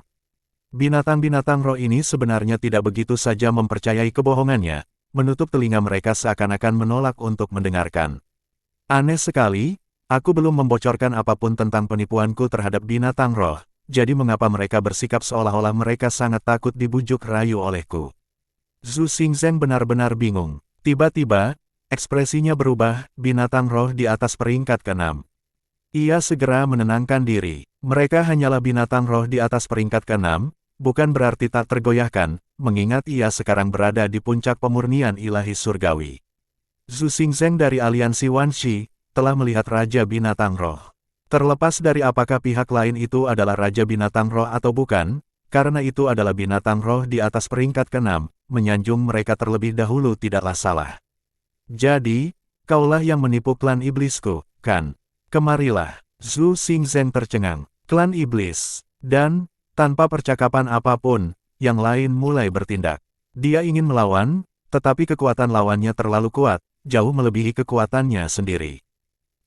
Binatang-binatang roh ini sebenarnya tidak begitu saja mempercayai kebohongannya, menutup telinga mereka seakan-akan menolak untuk mendengarkan. Aneh sekali, aku belum membocorkan apapun tentang penipuanku terhadap binatang roh. Jadi mengapa mereka bersikap seolah-olah mereka sangat takut dibujuk rayu olehku? Zhu Xingzeng benar-benar bingung. Tiba-tiba, ekspresinya berubah, binatang roh di atas peringkat ke-6. Ia segera menenangkan diri. Mereka hanyalah binatang roh di atas peringkat ke-6, bukan berarti tak tergoyahkan, mengingat ia sekarang berada di puncak pemurnian ilahi surgawi. Zhu Xingzeng dari aliansi Wanxi, telah melihat Raja Binatang Roh. Terlepas dari apakah pihak lain itu adalah Raja Binatang Roh atau bukan, karena itu adalah binatang roh di atas peringkat ke-6, menyanjung mereka terlebih dahulu tidaklah salah. Jadi, kaulah yang menipu klan iblisku, kan? Kemarilah. Zhu Xingzeng tercengang. Klan iblis. Dan, tanpa percakapan apapun, yang lain mulai bertindak. Dia ingin melawan, tetapi kekuatan lawannya terlalu kuat, jauh melebihi kekuatannya sendiri.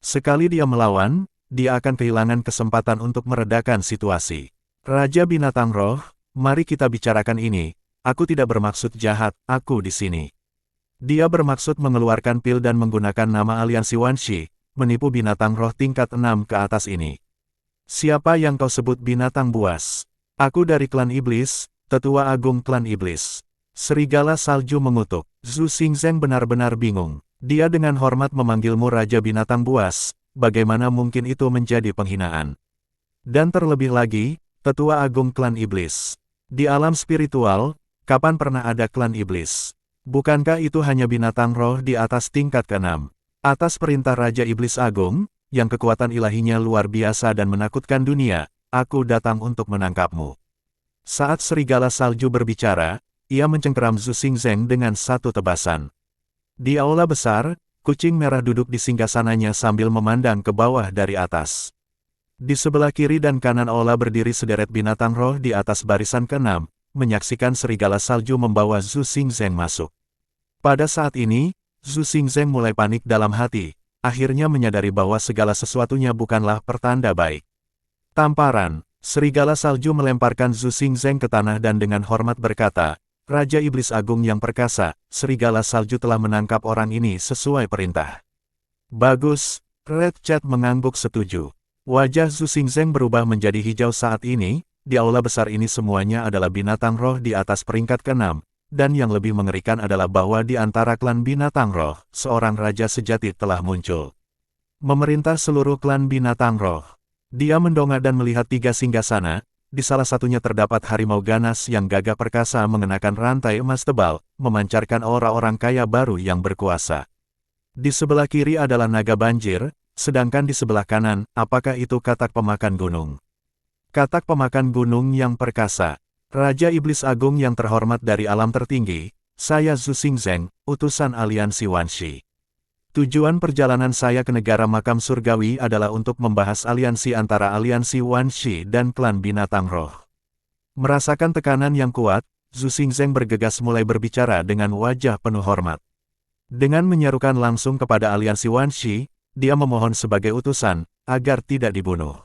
Sekali dia melawan, dia akan kehilangan kesempatan untuk meredakan situasi. Raja Binatang Roh, mari kita bicarakan ini. Aku tidak bermaksud jahat, aku di sini. Dia bermaksud mengeluarkan pil dan menggunakan nama aliansi Wanxi, menipu binatang roh tingkat 6 ke atas ini. Siapa yang kau sebut binatang buas? Aku dari klan iblis, tetua agung klan iblis. Serigala salju mengutuk. Zhu Xingzeng benar-benar bingung. Dia dengan hormat memanggilmu Raja Binatang Buas. Bagaimana mungkin itu menjadi penghinaan? Dan terlebih lagi, tetua agung klan iblis. Di alam spiritual, kapan pernah ada klan iblis? Bukankah itu hanya binatang roh di atas tingkat ke-6? Atas perintah Raja Iblis Agung, yang kekuatan ilahinya luar biasa dan menakutkan dunia, aku datang untuk menangkapmu. Saat serigala salju berbicara, ia mencengkeram Zhu Xingzeng dengan satu tebasan. Di aula besar, kucing merah duduk di singgasananya sambil memandang ke bawah dari atas. Di sebelah kiri dan kanan aula berdiri sederet binatang roh di atas barisan ke-6, menyaksikan serigala salju membawa Zhu Xingzeng masuk. Pada saat ini, Zhu Xingzeng mulai panik dalam hati, akhirnya menyadari bahwa segala sesuatunya bukanlah pertanda baik. Tamparan, serigala salju melemparkan Zhu Xingzeng ke tanah dan dengan hormat berkata, Raja Iblis Agung yang perkasa, serigala salju telah menangkap orang ini sesuai perintah. Bagus, Red Chat mengangguk setuju. Wajah Zhu Xingzeng berubah menjadi hijau saat ini, di aula besar ini semuanya adalah binatang roh di atas peringkat ke-6, dan yang lebih mengerikan adalah bahwa di antara klan binatang roh, seorang raja sejati telah muncul. Memerintah seluruh klan binatang roh. Dia mendongak dan melihat 3 singgasana. Di salah satunya terdapat harimau ganas yang gagah perkasa mengenakan rantai emas tebal, memancarkan aura orang kaya baru yang berkuasa. Di sebelah kiri adalah naga banjir, sedangkan di sebelah kanan, apakah itu katak pemakan gunung? Katak pemakan gunung yang perkasa. Raja Iblis Agung yang terhormat dari alam tertinggi, saya Zhu Xingzeng, utusan aliansi Wanxi. Tujuan perjalanan saya ke negara makam surgawi adalah untuk membahas aliansi antara aliansi Wanxi dan klan binatang roh. Merasakan tekanan yang kuat, Zhu Xingzeng bergegas mulai berbicara dengan wajah penuh hormat. Dengan menyerukan langsung kepada aliansi Wanxi, dia memohon sebagai utusan, agar tidak dibunuh.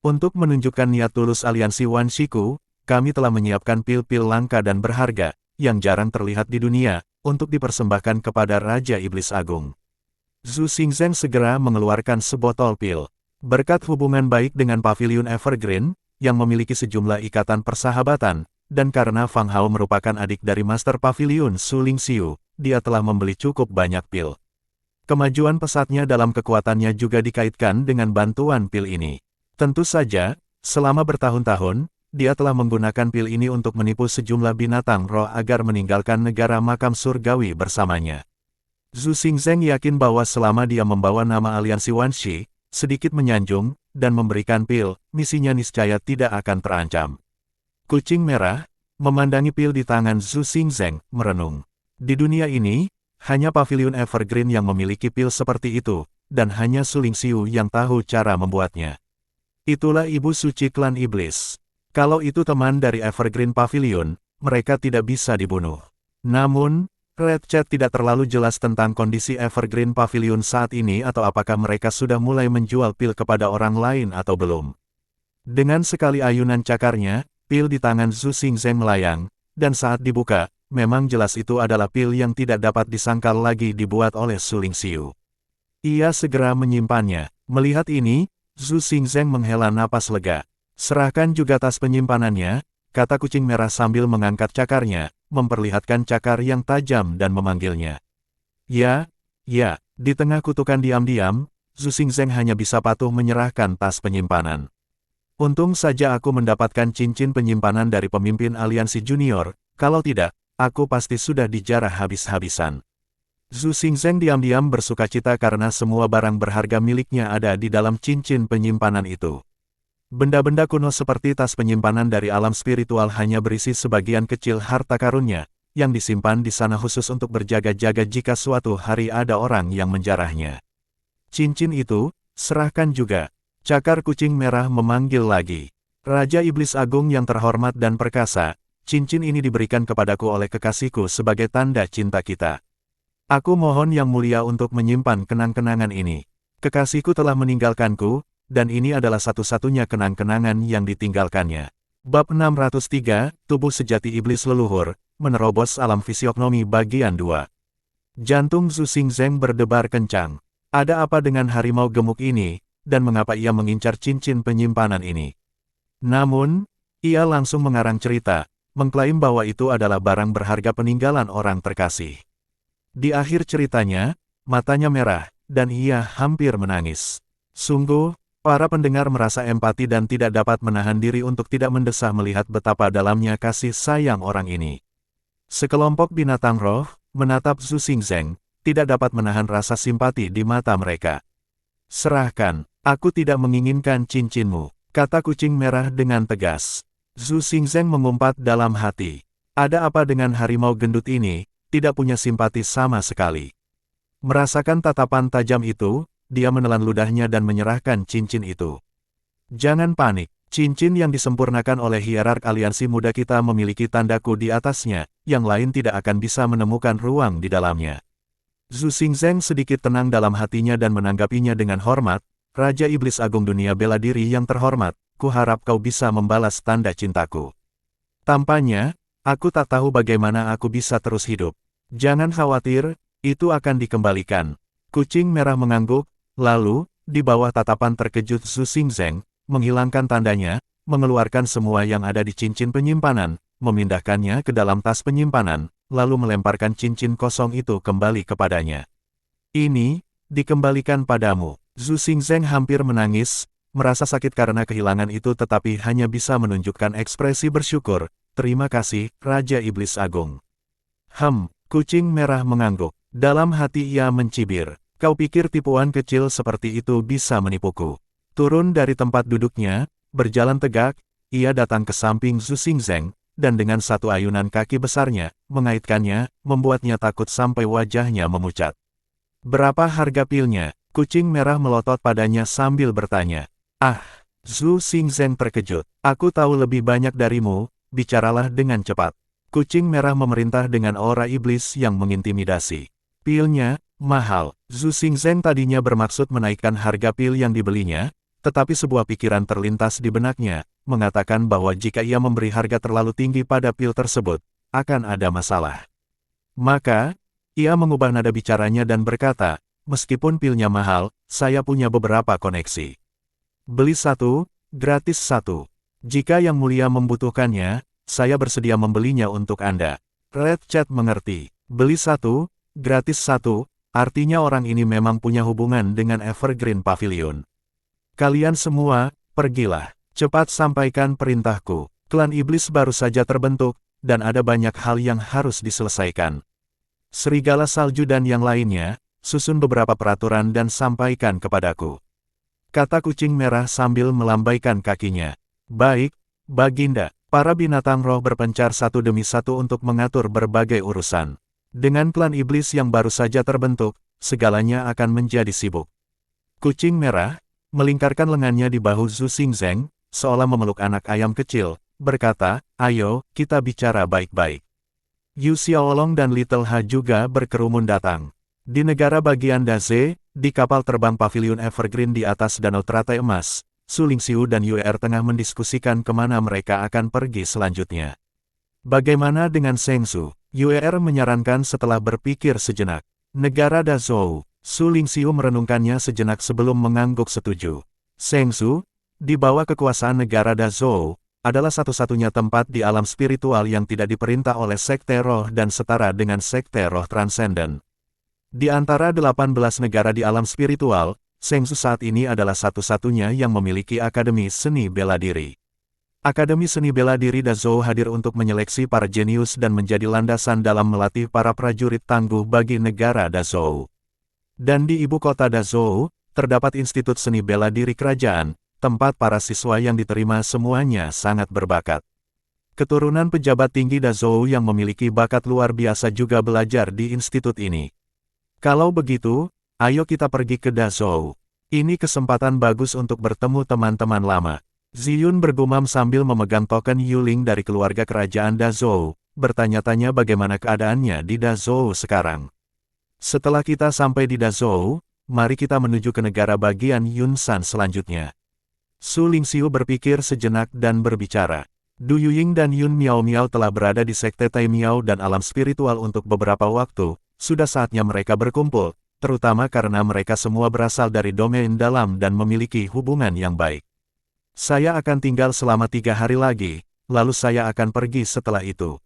Untuk menunjukkan niat tulus aliansi Wanxiku, kami telah menyiapkan pil-pil langka dan berharga, yang jarang terlihat di dunia, untuk dipersembahkan kepada Raja Iblis Agung. Zhu Xingzeng segera mengeluarkan sebotol pil. Berkat hubungan baik dengan Paviliun Evergreen, yang memiliki sejumlah ikatan persahabatan, dan karena Fang Hao merupakan adik dari Master Paviliun Su Lingxiu, dia telah membeli cukup banyak pil. Kemajuan pesatnya dalam kekuatannya juga dikaitkan dengan bantuan pil ini. Tentu saja, selama bertahun-tahun, dia telah menggunakan pil ini untuk menipu sejumlah binatang roh agar meninggalkan negara makam surgawi bersamanya. Zhu Xingzeng yakin bahwa selama dia membawa nama aliansi Wanxi, sedikit menyanjung, dan memberikan pil, misinya niscaya tidak akan terancam. Kucing merah, memandangi pil di tangan Zhu Xingzeng, merenung. Di dunia ini, hanya Paviliun Evergreen yang memiliki pil seperti itu, dan hanya Su Lingxiu yang tahu cara membuatnya. Itulah ibu suci klan iblis. Kalau itu teman dari Evergreen Pavilion, mereka tidak bisa dibunuh. Namun, Red Chat tidak terlalu jelas tentang kondisi Evergreen Pavilion saat ini atau apakah mereka sudah mulai menjual pil kepada orang lain atau belum. Dengan sekali ayunan cakarnya, pil di tangan Zhu Xingzeng melayang, dan saat dibuka, memang jelas itu adalah pil yang tidak dapat disangkal lagi dibuat oleh Su Lingxiu. Ia segera menyimpannya. Melihat ini, Zhu Xingzeng menghela napas lega. Serahkan juga tas penyimpanannya, kata kucing merah sambil mengangkat cakarnya, memperlihatkan cakar yang tajam dan memanggilnya. Ya, di tengah kutukan diam-diam, Zhu Xingzeng hanya bisa patuh menyerahkan tas penyimpanan. Untung saja aku mendapatkan cincin penyimpanan dari pemimpin aliansi junior, kalau tidak, aku pasti sudah dijarah habis-habisan. Zhu Xingzeng diam-diam bersukacita karena semua barang berharga miliknya ada di dalam cincin penyimpanan itu. Benda-benda kuno seperti tas penyimpanan dari alam spiritual hanya berisi sebagian kecil harta karunnya, yang disimpan di sana khusus untuk berjaga-jaga jika suatu hari ada orang yang menjarahnya. Cincin itu, serahkan juga. Cakar kucing merah memanggil lagi. Raja Iblis Agung yang terhormat dan perkasa, cincin ini diberikan kepadaku oleh kekasihku sebagai tanda cinta kita. Aku mohon Yang Mulia untuk menyimpan kenang-kenangan ini. Kekasihku telah meninggalkanku, dan ini adalah satu-satunya kenang-kenangan yang ditinggalkannya. Bab 603, Tubuh Sejati Iblis Leluhur, Menerobos Alam Fisiognomi Bagian 2. Jantung Zhu Xingzeng berdebar kencang. Ada apa dengan harimau gemuk ini, dan mengapa ia mengincar cincin penyimpanan ini? Namun, ia langsung mengarang cerita, mengklaim bahwa itu adalah barang berharga peninggalan orang terkasih. Di akhir ceritanya, matanya merah, dan ia hampir menangis. Sungguh, para pendengar merasa empati dan tidak dapat menahan diri untuk tidak mendesah melihat betapa dalamnya kasih sayang orang ini. Sekelompok binatang roh, menatap Zhu Xingzeng, tidak dapat menahan rasa simpati di mata mereka. Serahkan, aku tidak menginginkan cincinmu, kata kucing merah dengan tegas. Zhu Xingzeng mengumpat dalam hati. Ada apa dengan harimau gendut ini, tidak punya simpati sama sekali. Merasakan tatapan tajam itu, dia menelan ludahnya dan menyerahkan cincin itu. Jangan panik, cincin yang disempurnakan oleh hierark aliansi muda kita memiliki tandaku di atasnya, yang lain tidak akan bisa menemukan ruang di dalamnya. Zhu Xingzeng sedikit tenang dalam hatinya dan menanggapinya dengan hormat, Raja Iblis Agung Dunia Bela Diri yang terhormat, kuharap kau bisa membalas tanda cintaku. Tampaknya, aku tak tahu bagaimana aku bisa terus hidup. Jangan khawatir, itu akan dikembalikan. Kucing merah mengangguk. Lalu, di bawah tatapan terkejut Zhu Xingzeng, menghilangkan tandanya, mengeluarkan semua yang ada di cincin penyimpanan, memindahkannya ke dalam tas penyimpanan, lalu melemparkan cincin kosong itu kembali kepadanya. Ini, dikembalikan padamu. Zhu Xingzeng hampir menangis, merasa sakit karena kehilangan itu tetapi hanya bisa menunjukkan ekspresi bersyukur. Terima kasih, Raja Iblis Agung. Kucing merah mengangguk. Dalam hati ia mencibir. Kau pikir tipuan kecil seperti itu bisa menipuku? Turun dari tempat duduknya, berjalan tegak, ia datang ke samping Zhu Xingzeng, dan dengan satu ayunan kaki besarnya, mengaitkannya, membuatnya takut sampai wajahnya memucat. Berapa harga pilnya? Kucing merah melotot padanya sambil bertanya. Zhu Xingzeng terkejut. Aku tahu lebih banyak darimu, bicaralah dengan cepat. Kucing merah memerintah dengan aura iblis yang mengintimidasi. Pilnya, mahal. Zhu Xingzeng tadinya bermaksud menaikkan harga pil yang dibelinya, tetapi sebuah pikiran terlintas di benaknya, mengatakan bahwa jika ia memberi harga terlalu tinggi pada pil tersebut, akan ada masalah. Maka, ia mengubah nada bicaranya dan berkata, meskipun pilnya mahal, saya punya beberapa koneksi. Beli satu, gratis satu. Jika Yang Mulia membutuhkannya, saya bersedia membelinya untuk Anda. Red Chat mengerti. Beli satu, gratis satu, artinya orang ini memang punya hubungan dengan Evergreen Pavilion. Kalian semua, pergilah. Cepat sampaikan perintahku. Klan Iblis baru saja terbentuk, dan ada banyak hal yang harus diselesaikan. Serigala salju dan yang lainnya, susun beberapa peraturan dan sampaikan kepadaku. Kata kucing merah sambil melambaikan kakinya. Baik, Baginda. Para binatang roh berpencar satu demi satu untuk mengatur berbagai urusan. Dengan klan iblis yang baru saja terbentuk, segalanya akan menjadi sibuk. Kucing merah melingkarkan lengannya di bahu Zhu Xingzeng, seolah memeluk anak ayam kecil, berkata, "Ayo, kita bicara baik-baik." Yu Xiaolong dan Little Ha juga berkerumun datang. Di negara bagian Daze, di kapal terbang Pavilion Evergreen di atas danau teratai emas, Su Lingxiu dan Yue tengah mendiskusikan kemana mereka akan pergi selanjutnya. Bagaimana dengan Sheng Su? Yue menyarankan setelah berpikir sejenak. Negara Dazhou. Su Lingxiu merenungkannya sejenak sebelum mengangguk setuju. Sheng Su, di bawah kekuasaan negara Dazhou, adalah satu-satunya tempat di alam spiritual yang tidak diperintah oleh Sekte Roh dan setara dengan Sekte Roh Transenden. Di antara 18 negara di alam spiritual, Sheng Su saat ini adalah satu-satunya yang memiliki Akademi Seni Bela Diri. Akademi Seni Bela Diri Dazhou hadir untuk menyeleksi para jenius dan menjadi landasan dalam melatih para prajurit tangguh bagi negara Dazhou. Dan di ibu kota Dazhou, terdapat Institut Seni Bela Diri Kerajaan, tempat para siswa yang diterima semuanya sangat berbakat. Keturunan pejabat tinggi Dazhou yang memiliki bakat luar biasa juga belajar di institut ini. Kalau begitu, ayo kita pergi ke Dazhou. Ini kesempatan bagus untuk bertemu teman-teman lama. Ziyun bergumam sambil memegang token Yuling dari keluarga kerajaan Dazhou, bertanya-tanya bagaimana keadaannya di Dazhou sekarang. Setelah kita sampai di Dazhou, mari kita menuju ke negara bagian Yunsan selanjutnya. Su Lingxiu berpikir sejenak dan berbicara. Du Yuying dan Yun Miao Miao telah berada di Sekte Tai Miao dan alam spiritual untuk beberapa waktu, sudah saatnya mereka berkumpul, terutama karena mereka semua berasal dari domain dalam dan memiliki hubungan yang baik. Saya akan tinggal selama 3 hari lagi, lalu saya akan pergi setelah itu.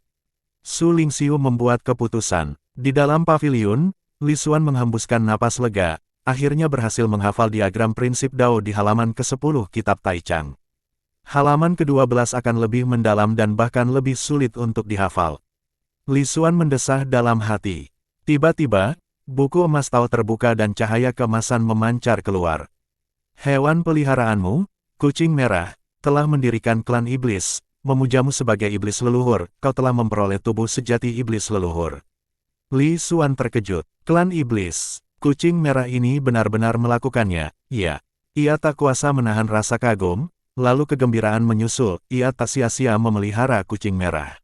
Su Lingxiu membuat keputusan. Di dalam pavilion, Li Xuan menghembuskan napas lega, akhirnya berhasil menghafal diagram prinsip Dao di halaman ke-10 kitab Taichang. Halaman ke-12 akan lebih mendalam dan bahkan lebih sulit untuk dihafal. Li Xuan mendesah dalam hati. Tiba-tiba, buku emas Tao terbuka dan cahaya keemasan memancar keluar. Hewan peliharaanmu, kucing merah, telah mendirikan klan iblis, memujamu sebagai iblis leluhur, kau telah memperoleh tubuh sejati iblis leluhur. Li Xuan terkejut. Klan iblis, kucing merah ini benar-benar melakukannya, iya. Ia tak kuasa menahan rasa kagum, lalu kegembiraan menyusul, ia tak sia-sia memelihara kucing merah.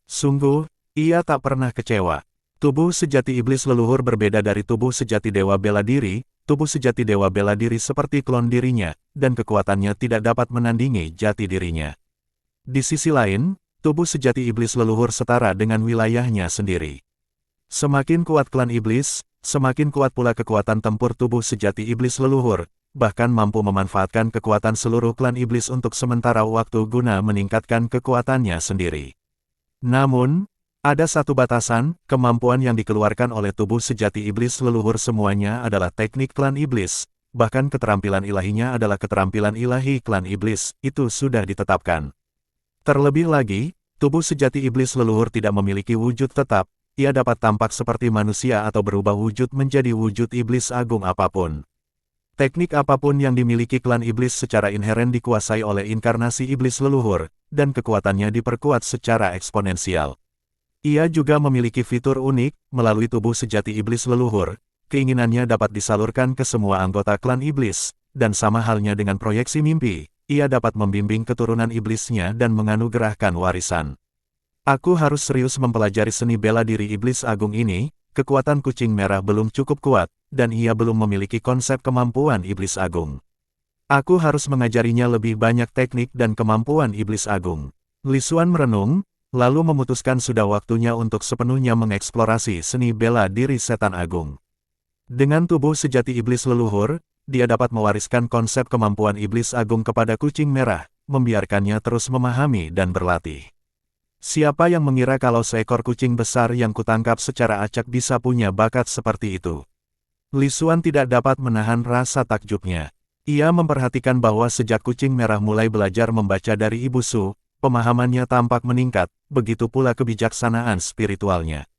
Sungguh, ia tak pernah kecewa. Tubuh sejati iblis leluhur berbeda dari tubuh sejati dewa bela diri. Tubuh sejati dewa bela diri seperti klon dirinya, dan kekuatannya tidak dapat menandingi jati dirinya. Di sisi lain, tubuh sejati iblis leluhur setara dengan wilayahnya sendiri. Semakin kuat klan iblis, semakin kuat pula kekuatan tempur tubuh sejati iblis leluhur, bahkan mampu memanfaatkan kekuatan seluruh klan iblis untuk sementara waktu guna meningkatkan kekuatannya sendiri. Namun, ada satu batasan, kemampuan yang dikeluarkan oleh tubuh sejati iblis leluhur semuanya adalah teknik klan iblis, bahkan keterampilan ilahinya adalah keterampilan ilahi klan iblis, itu sudah ditetapkan. Terlebih lagi, tubuh sejati iblis leluhur tidak memiliki wujud tetap, ia dapat tampak seperti manusia atau berubah wujud menjadi wujud iblis agung apapun. Teknik apapun yang dimiliki klan iblis secara inheren dikuasai oleh inkarnasi iblis leluhur, dan kekuatannya diperkuat secara eksponensial. Ia juga memiliki fitur unik, melalui tubuh sejati iblis leluhur, keinginannya dapat disalurkan ke semua anggota klan iblis, dan sama halnya dengan proyeksi mimpi, ia dapat membimbing keturunan iblisnya dan menganugerahkan warisan. Aku harus serius mempelajari seni bela diri iblis agung ini, kekuatan kucing merah belum cukup kuat, dan ia belum memiliki konsep kemampuan iblis agung. Aku harus mengajarinya lebih banyak teknik dan kemampuan iblis agung. Li Xuan merenung, lalu memutuskan sudah waktunya untuk sepenuhnya mengeksplorasi seni bela diri setan agung. Dengan tubuh sejati iblis leluhur, dia dapat mewariskan konsep kemampuan iblis agung kepada kucing merah, membiarkannya terus memahami dan berlatih. Siapa yang mengira kalau seekor kucing besar yang kutangkap secara acak bisa punya bakat seperti itu? Li Xuan tidak dapat menahan rasa takjubnya. Ia memperhatikan bahwa sejak kucing merah mulai belajar membaca dari Ibu Su, pemahamannya tampak meningkat, begitu pula kebijaksanaan spiritualnya.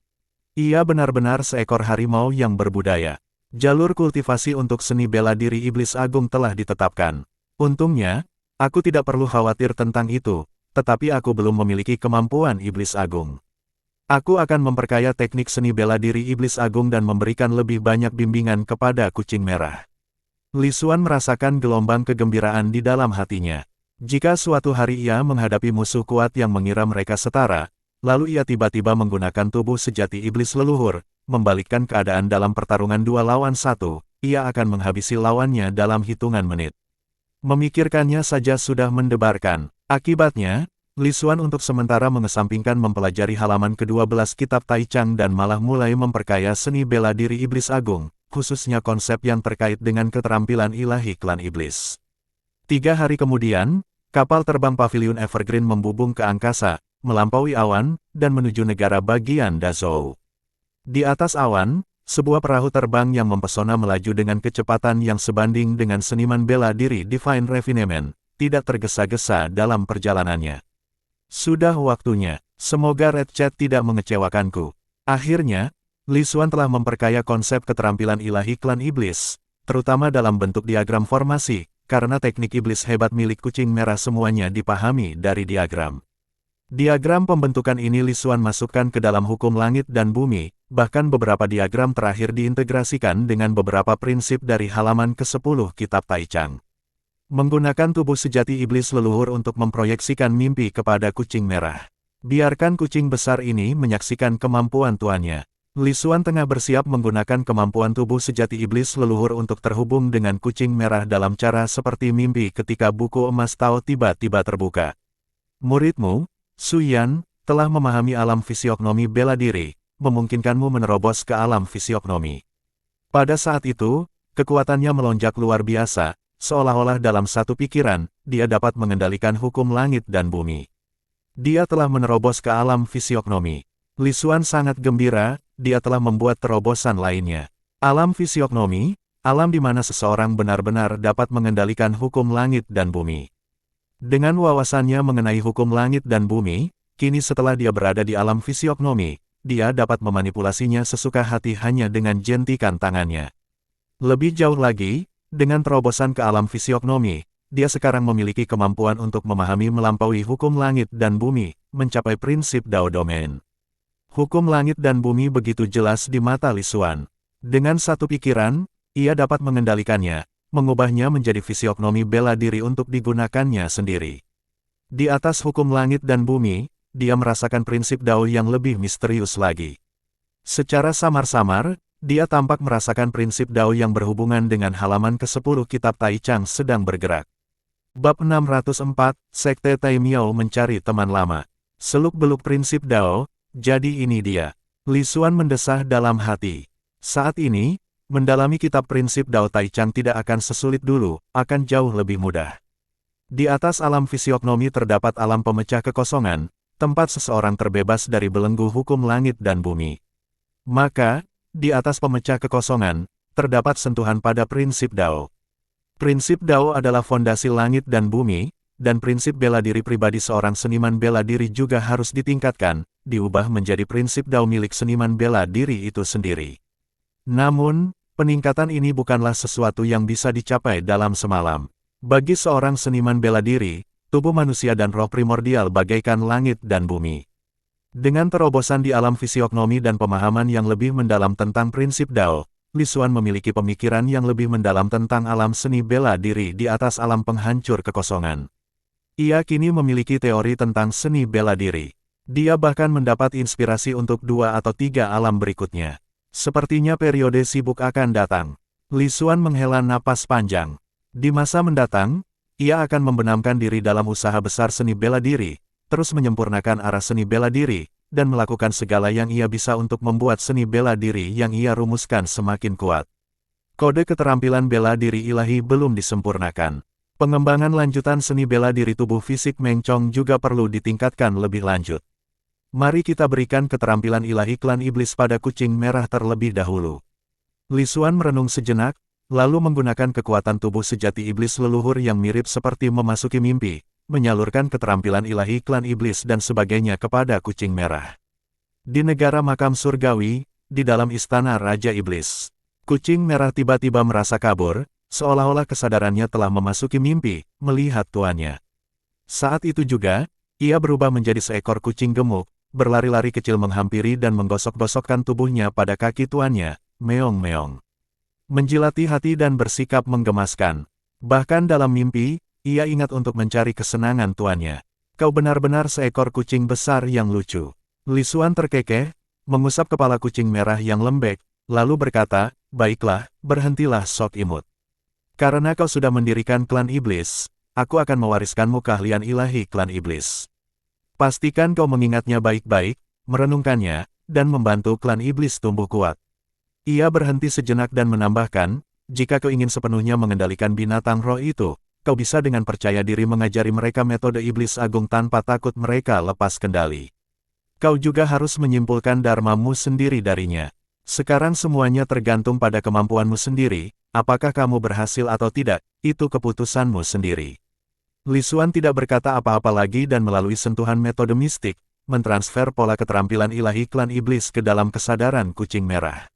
Ia benar-benar seekor harimau yang berbudaya. Jalur kultivasi untuk seni bela diri iblis agung telah ditetapkan. Untungnya, aku tidak perlu khawatir tentang itu, tetapi aku belum memiliki kemampuan iblis agung. Aku akan memperkaya teknik seni bela diri iblis agung dan memberikan lebih banyak bimbingan kepada kucing merah. Li Xuan merasakan gelombang kegembiraan di dalam hatinya. Jika suatu hari ia menghadapi musuh kuat yang mengira mereka setara, lalu ia tiba-tiba menggunakan tubuh sejati iblis leluhur, membalikkan keadaan dalam pertarungan 2 lawan 1, ia akan menghabisi lawannya dalam hitungan menit. Memikirkannya saja sudah mendebarkan. Akibatnya, Li Xuan untuk sementara mengesampingkan mempelajari halaman ke-12 kitab Tai Chang dan malah mulai memperkaya seni bela diri iblis agung, khususnya konsep yang terkait dengan keterampilan ilahi klan iblis. 3 hari kemudian, kapal terbang Pavilion Evergreen membubung ke angkasa, melampaui awan, dan menuju negara bagian Dazhou. Di atas awan, sebuah perahu terbang yang mempesona melaju dengan kecepatan yang sebanding dengan seniman bela diri Divine Refinement, tidak tergesa-gesa dalam perjalanannya. Sudah waktunya, semoga Red Chat tidak mengecewakanku. Akhirnya, Li Xuan telah memperkaya konsep keterampilan ilahi klan iblis, terutama dalam bentuk diagram formasi, karena teknik iblis hebat milik kucing merah semuanya dipahami dari diagram. Diagram pembentukan ini Li Xuan masukkan ke dalam hukum langit dan bumi, bahkan beberapa diagram terakhir diintegrasikan dengan beberapa prinsip dari halaman ke-10 kitab Tai Chang. Menggunakan tubuh sejati iblis leluhur untuk memproyeksikan mimpi kepada kucing merah. Biarkan kucing besar ini menyaksikan kemampuan tuannya. Li Xuan tengah bersiap menggunakan kemampuan tubuh sejati iblis leluhur untuk terhubung dengan kucing merah dalam cara seperti mimpi ketika buku emas Tao tiba-tiba terbuka. Muridmu, Su Yan, telah memahami alam fisiognomi bela diri, memungkinkanmu menerobos ke alam fisiognomi. Pada saat itu, kekuatannya melonjak luar biasa. Seolah-olah dalam satu pikiran, dia dapat mengendalikan hukum langit dan bumi. Dia telah menerobos ke alam fisiognomi. Li Xuan sangat gembira, dia telah membuat terobosan lainnya. Alam fisiognomi, alam di mana seseorang benar-benar dapat mengendalikan hukum langit dan bumi. Dengan wawasannya mengenai hukum langit dan bumi, kini setelah dia berada di alam fisiognomi, dia dapat memanipulasinya sesuka hati hanya dengan jentikan tangannya. Lebih jauh lagi, dengan terobosan ke alam fisiognomi, dia sekarang memiliki kemampuan untuk memahami melampaui hukum langit dan bumi, mencapai prinsip Dao Domain. Hukum langit dan bumi begitu jelas di mata Li Xuan. Dengan satu pikiran, ia dapat mengendalikannya, mengubahnya menjadi fisiognomi bela diri untuk digunakannya sendiri. Di atas hukum langit dan bumi, dia merasakan prinsip Dao yang lebih misterius lagi. Secara samar-samar, dia tampak merasakan prinsip Dao yang berhubungan dengan halaman ke-10 kitab Tai Chang sedang bergerak. Bab 604, Sekte Tai Miao mencari teman lama. Seluk-beluk prinsip Dao, jadi ini dia. Li Xuan mendesah dalam hati. Saat ini, mendalami kitab prinsip Dao Tai Chang tidak akan sesulit dulu, akan jauh lebih mudah. Di atas alam fisiognomi terdapat alam pemecah kekosongan, tempat seseorang terbebas dari belenggu hukum langit dan bumi. Maka, di atas pemecah kekosongan, terdapat sentuhan pada prinsip Dao. Prinsip Dao adalah fondasi langit dan bumi, dan prinsip bela diri pribadi seorang seniman bela diri juga harus ditingkatkan, diubah menjadi prinsip Dao milik seniman bela diri itu sendiri. Namun, peningkatan ini bukanlah sesuatu yang bisa dicapai dalam semalam. Bagi seorang seniman bela diri, tubuh manusia dan roh primordial bagaikan langit dan bumi. Dengan terobosan di alam fisiognomi dan pemahaman yang lebih mendalam tentang prinsip Dao, Li Xuan memiliki pemikiran yang lebih mendalam tentang alam seni bela diri di atas alam penghancur kekosongan. Ia kini memiliki teori tentang seni bela diri. Dia bahkan mendapat inspirasi untuk 2 atau 3 alam berikutnya. Sepertinya periode sibuk akan datang. Li Xuan menghela napas panjang. Di masa mendatang, ia akan membenamkan diri dalam usaha besar seni bela diri, terus menyempurnakan arah seni bela diri, dan melakukan segala yang ia bisa untuk membuat seni bela diri yang ia rumuskan semakin kuat. Kode keterampilan bela diri ilahi belum disempurnakan. Pengembangan lanjutan seni bela diri tubuh fisik Meng Chong juga perlu ditingkatkan lebih lanjut. Mari kita berikan keterampilan ilahi klan iblis pada kucing merah terlebih dahulu. Li Xuan merenung sejenak, lalu menggunakan kekuatan tubuh sejati iblis leluhur yang mirip seperti memasuki mimpi, menyalurkan keterampilan ilahi klan iblis dan sebagainya kepada kucing merah. Di negara makam surgawi, di dalam istana Raja Iblis, kucing merah tiba-tiba merasa kabur, seolah-olah kesadarannya telah memasuki mimpi, melihat tuannya. Saat itu juga, ia berubah menjadi seekor kucing gemuk, berlari-lari kecil menghampiri dan menggosok-gosokkan tubuhnya pada kaki tuannya, meong-meong. Menjilati hati dan bersikap menggemaskan. Bahkan dalam mimpi, ia ingat untuk mencari kesenangan tuannya. Kau benar-benar seekor kucing besar yang lucu. Li Xuan terkekeh, mengusap kepala kucing merah yang lembek, lalu berkata, baiklah, berhentilah sok imut. Karena kau sudah mendirikan klan iblis, aku akan mewariskanmu keahlian ilahi klan iblis. Pastikan kau mengingatnya baik-baik, merenungkannya, dan membantu klan iblis tumbuh kuat. Ia berhenti sejenak dan menambahkan, jika kau ingin sepenuhnya mengendalikan binatang roh itu, kau bisa dengan percaya diri mengajari mereka metode iblis agung tanpa takut mereka lepas kendali. Kau juga harus menyimpulkan dharmamu sendiri darinya. Sekarang semuanya tergantung pada kemampuanmu sendiri, apakah kamu berhasil atau tidak, itu keputusanmu sendiri. Li Xuan tidak berkata apa-apa lagi dan melalui sentuhan metode mistik, mentransfer pola keterampilan ilahi klan iblis ke dalam kesadaran kucing merah.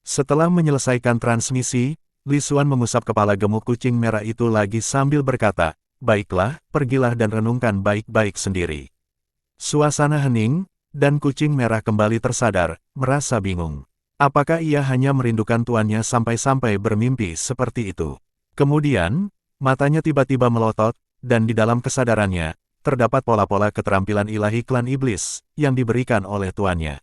Setelah menyelesaikan transmisi, Li Xuan mengusap kepala gemuk kucing merah itu lagi sambil berkata, baiklah, pergilah dan renungkan baik-baik sendiri. Suasana hening, dan kucing merah kembali tersadar, merasa bingung. Apakah ia hanya merindukan tuannya sampai-sampai bermimpi seperti itu? Kemudian, matanya tiba-tiba melotot, dan di dalam kesadarannya, terdapat pola-pola keterampilan ilahi klan iblis, yang diberikan oleh tuannya.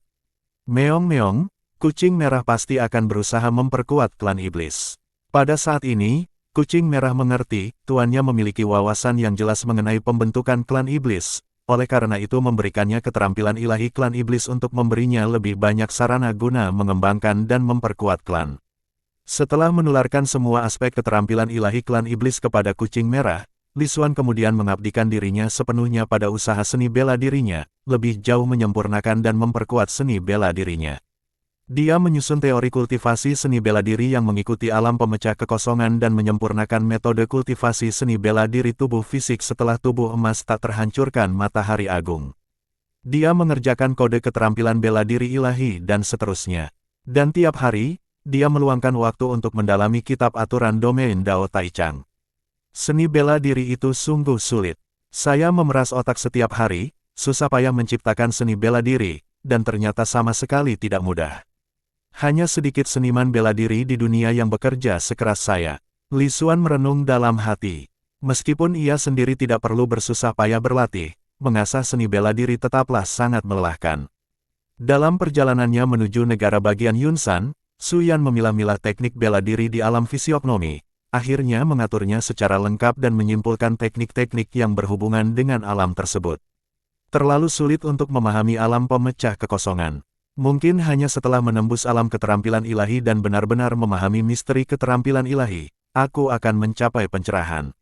Meong-meong, kucing merah pasti akan berusaha memperkuat klan iblis. Pada saat ini, kucing merah mengerti, tuannya memiliki wawasan yang jelas mengenai pembentukan klan iblis. Oleh karena itu memberikannya keterampilan ilahi klan iblis untuk memberinya lebih banyak sarana guna mengembangkan dan memperkuat klan. Setelah menularkan semua aspek keterampilan ilahi klan iblis kepada kucing merah, Li Xuan kemudian mengabdikan dirinya sepenuhnya pada usaha seni bela dirinya, lebih jauh menyempurnakan dan memperkuat seni bela dirinya. Dia menyusun teori kultivasi seni bela diri yang mengikuti alam pemecah kekosongan dan menyempurnakan metode kultivasi seni bela diri tubuh fisik setelah tubuh emas tak terhancurkan matahari agung. Dia mengerjakan kode keterampilan bela diri ilahi dan seterusnya. Dan tiap hari, dia meluangkan waktu untuk mendalami kitab aturan domain Dao Taichang. Seni bela diri itu sungguh sulit. Saya memeras otak setiap hari, susah payah menciptakan seni bela diri, dan ternyata sama sekali tidak mudah. Hanya sedikit seniman bela diri di dunia yang bekerja sekeras saya. Li Xuan merenung dalam hati. Meskipun ia sendiri tidak perlu bersusah payah berlatih, mengasah seni bela diri tetaplah sangat melelahkan. Dalam perjalanannya menuju negara bagian Yunsan, Su Yan memilah-milah teknik bela diri di alam fisiognomi, akhirnya mengaturnya secara lengkap dan menyimpulkan teknik-teknik yang berhubungan dengan alam tersebut. Terlalu sulit untuk memahami alam pemecah kekosongan. Mungkin hanya setelah menembus alam keterampilan ilahi dan benar-benar memahami misteri keterampilan ilahi, aku akan mencapai pencerahan.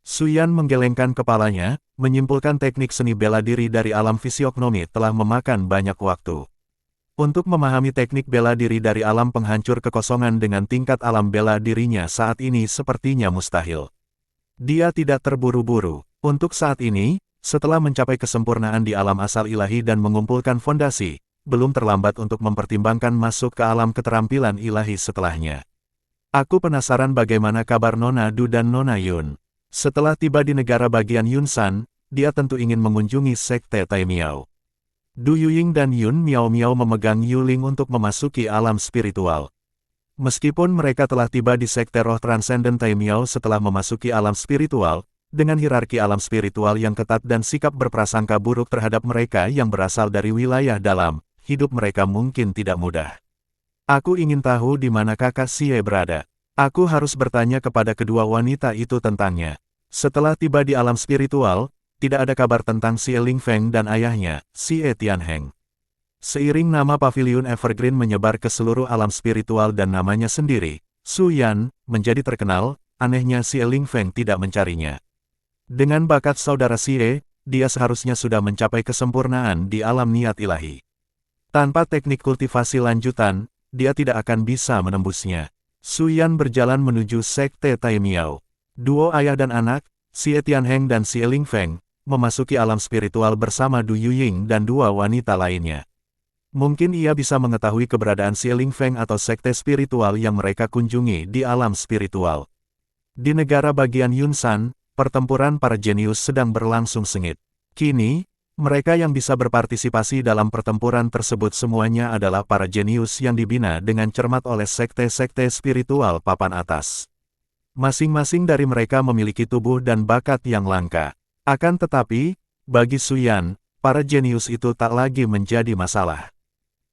Su Yan menggelengkan kepalanya, menyimpulkan teknik seni bela diri dari alam fisiognomi telah memakan banyak waktu. Untuk memahami teknik bela diri dari alam penghancur kekosongan dengan tingkat alam bela dirinya saat ini sepertinya mustahil. Dia tidak terburu-buru. Untuk saat ini, setelah mencapai kesempurnaan di alam asal ilahi dan mengumpulkan fondasi, belum terlambat untuk mempertimbangkan masuk ke alam keterampilan ilahi setelahnya. Aku penasaran bagaimana kabar Nona Du dan Nona Yun. Setelah tiba di negara bagian Yunsan, dia tentu ingin mengunjungi sekte Tai Miao. Du Yuying dan Yun Miao Miao memegang Yuling untuk memasuki alam spiritual. Meskipun mereka telah tiba di sekte roh transenden Tai Miao setelah memasuki alam spiritual, dengan hierarki alam spiritual yang ketat dan sikap berprasangka buruk terhadap mereka yang berasal dari wilayah dalam, hidup mereka mungkin tidak mudah. Aku ingin tahu di mana kakak Xie berada. Aku harus bertanya kepada kedua wanita itu tentangnya. Setelah tiba di alam spiritual, tidak ada kabar tentang Xie Lingfeng dan ayahnya, Xie Tianheng. Seiring nama pavilion Evergreen menyebar ke seluruh alam spiritual dan namanya sendiri, Su Yan menjadi terkenal, anehnya Xie Lingfeng tidak mencarinya. Dengan bakat saudara Xie, dia seharusnya sudah mencapai kesempurnaan di alam niat ilahi. Tanpa teknik kultivasi lanjutan, dia tidak akan bisa menembusnya. Su Yan berjalan menuju Sekte Tai Miao. Duo ayah dan anak, Xie Tianheng dan Xie Lingfeng, memasuki alam spiritual bersama Du Yuying dan dua wanita lainnya. Mungkin ia bisa mengetahui keberadaan Xie Lingfeng atau sekte spiritual yang mereka kunjungi di alam spiritual. Di negara bagian Yunsan, pertempuran para jenius sedang berlangsung sengit. Kini, mereka yang bisa berpartisipasi dalam pertempuran tersebut semuanya adalah para jenius yang dibina dengan cermat oleh sekte-sekte spiritual papan atas. Masing-masing dari mereka memiliki tubuh dan bakat yang langka. Akan tetapi, bagi Su Yan, para jenius itu tak lagi menjadi masalah.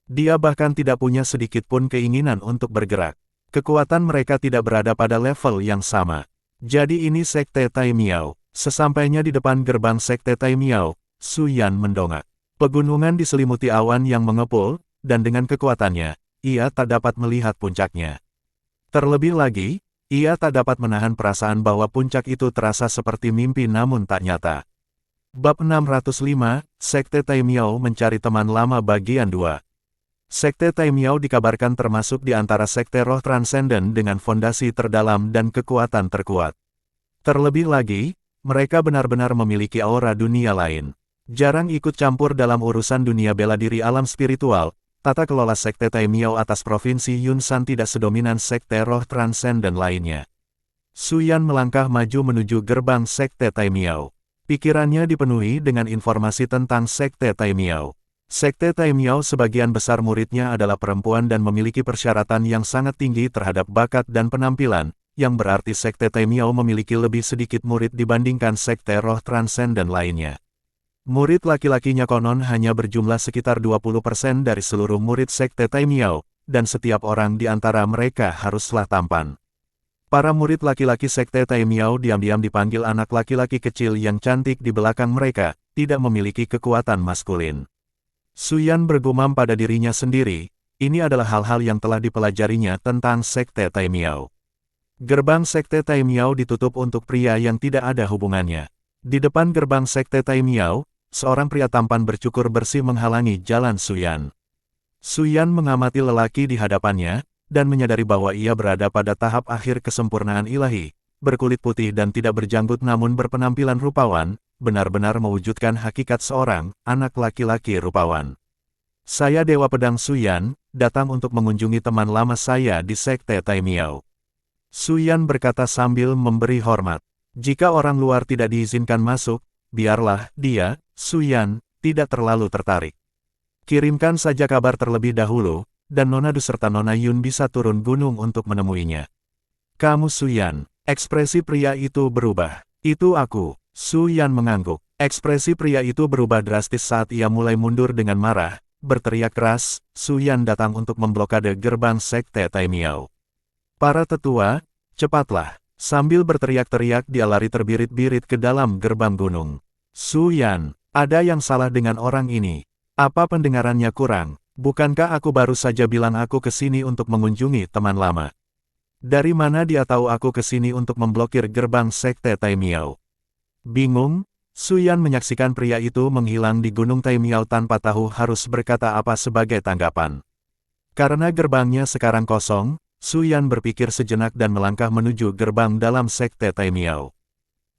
Dia bahkan tidak punya sedikit pun keinginan untuk bergerak. Kekuatan mereka tidak berada pada level yang sama. Jadi ini Sekte Tai Miao. Sesampainya di depan gerbang Sekte Tai Miao, Su Yan mendongak. Pegunungan diselimuti awan yang mengepul, dan dengan kekuatannya, ia tak dapat melihat puncaknya. Terlebih lagi, ia tak dapat menahan perasaan bahwa puncak itu terasa seperti mimpi namun tak nyata. Bab 605, Sekte Tai Miao mencari teman lama bagian 2. Sekte Tai Miao dikabarkan termasuk di antara sekte roh transenden dengan fondasi terdalam dan kekuatan terkuat. Terlebih lagi, mereka benar-benar memiliki aura dunia lain. Jarang ikut campur dalam urusan dunia bela diri alam spiritual, tata kelola Sekte Tai Miao atas provinsi Yunsan tidak sedominan sekte roh transenden lainnya. Su Yan melangkah maju menuju gerbang Sekte Tai Miao. Pikirannya dipenuhi dengan informasi tentang Sekte Tai Miao. Sekte Tai Miao sebagian besar muridnya adalah perempuan dan memiliki persyaratan yang sangat tinggi terhadap bakat dan penampilan, yang berarti Sekte Tai Miao memiliki lebih sedikit murid dibandingkan sekte roh transenden lainnya. Murid laki-lakinya konon hanya berjumlah sekitar 20% dari seluruh murid Sekte Tai Miao, dan setiap orang di antara mereka haruslah tampan. Para murid laki-laki Sekte Tai Miao diam-diam dipanggil anak laki-laki kecil yang cantik di belakang mereka, tidak memiliki kekuatan maskulin. Su Yan bergumam pada dirinya sendiri, ini adalah hal-hal yang telah dipelajarinya tentang Sekte Tai Miao. Gerbang Sekte Tai Miao ditutup untuk pria yang tidak ada hubungannya. Di depan gerbang Sekte Tai Miao, seorang pria tampan bercukur bersih menghalangi jalan Su Yan. Su Yan mengamati lelaki di hadapannya, dan menyadari bahwa ia berada pada tahap akhir kesempurnaan ilahi, berkulit putih dan tidak berjanggut namun berpenampilan rupawan, benar-benar mewujudkan hakikat seorang anak laki-laki rupawan. Saya Dewa Pedang Su Yan, datang untuk mengunjungi teman lama saya di Sekte Tai Miao. Su Yan berkata sambil memberi hormat. Jika orang luar tidak diizinkan masuk, biarlah dia, Su Yan, tidak terlalu tertarik. Kirimkan saja kabar terlebih dahulu, dan Nona Du serta Nona Yun bisa turun gunung untuk menemuinya. Kamu Su Yan, ekspresi pria itu berubah. Itu aku. Su Yan mengangguk. Ekspresi pria itu berubah drastis saat ia mulai mundur dengan marah, berteriak keras. Su Yan datang untuk memblokade gerbang Sekte Tai Miao. Para tetua, cepatlah. Sambil berteriak-teriak dia lari terbirit-birit ke dalam gerbang gunung. Su Yan, ada yang salah dengan orang ini. Apa pendengarannya kurang? Bukankah aku baru saja bilang aku ke sini untuk mengunjungi teman lama? Dari mana dia tahu aku ke sini untuk memblokir gerbang Sekte Tai Miao? Bingung, Su Yan menyaksikan pria itu menghilang di Gunung Tai Miao tanpa tahu harus berkata apa sebagai tanggapan. Karena gerbangnya sekarang kosong, Su Yan berpikir sejenak dan melangkah menuju gerbang dalam Sekte Tai Miao.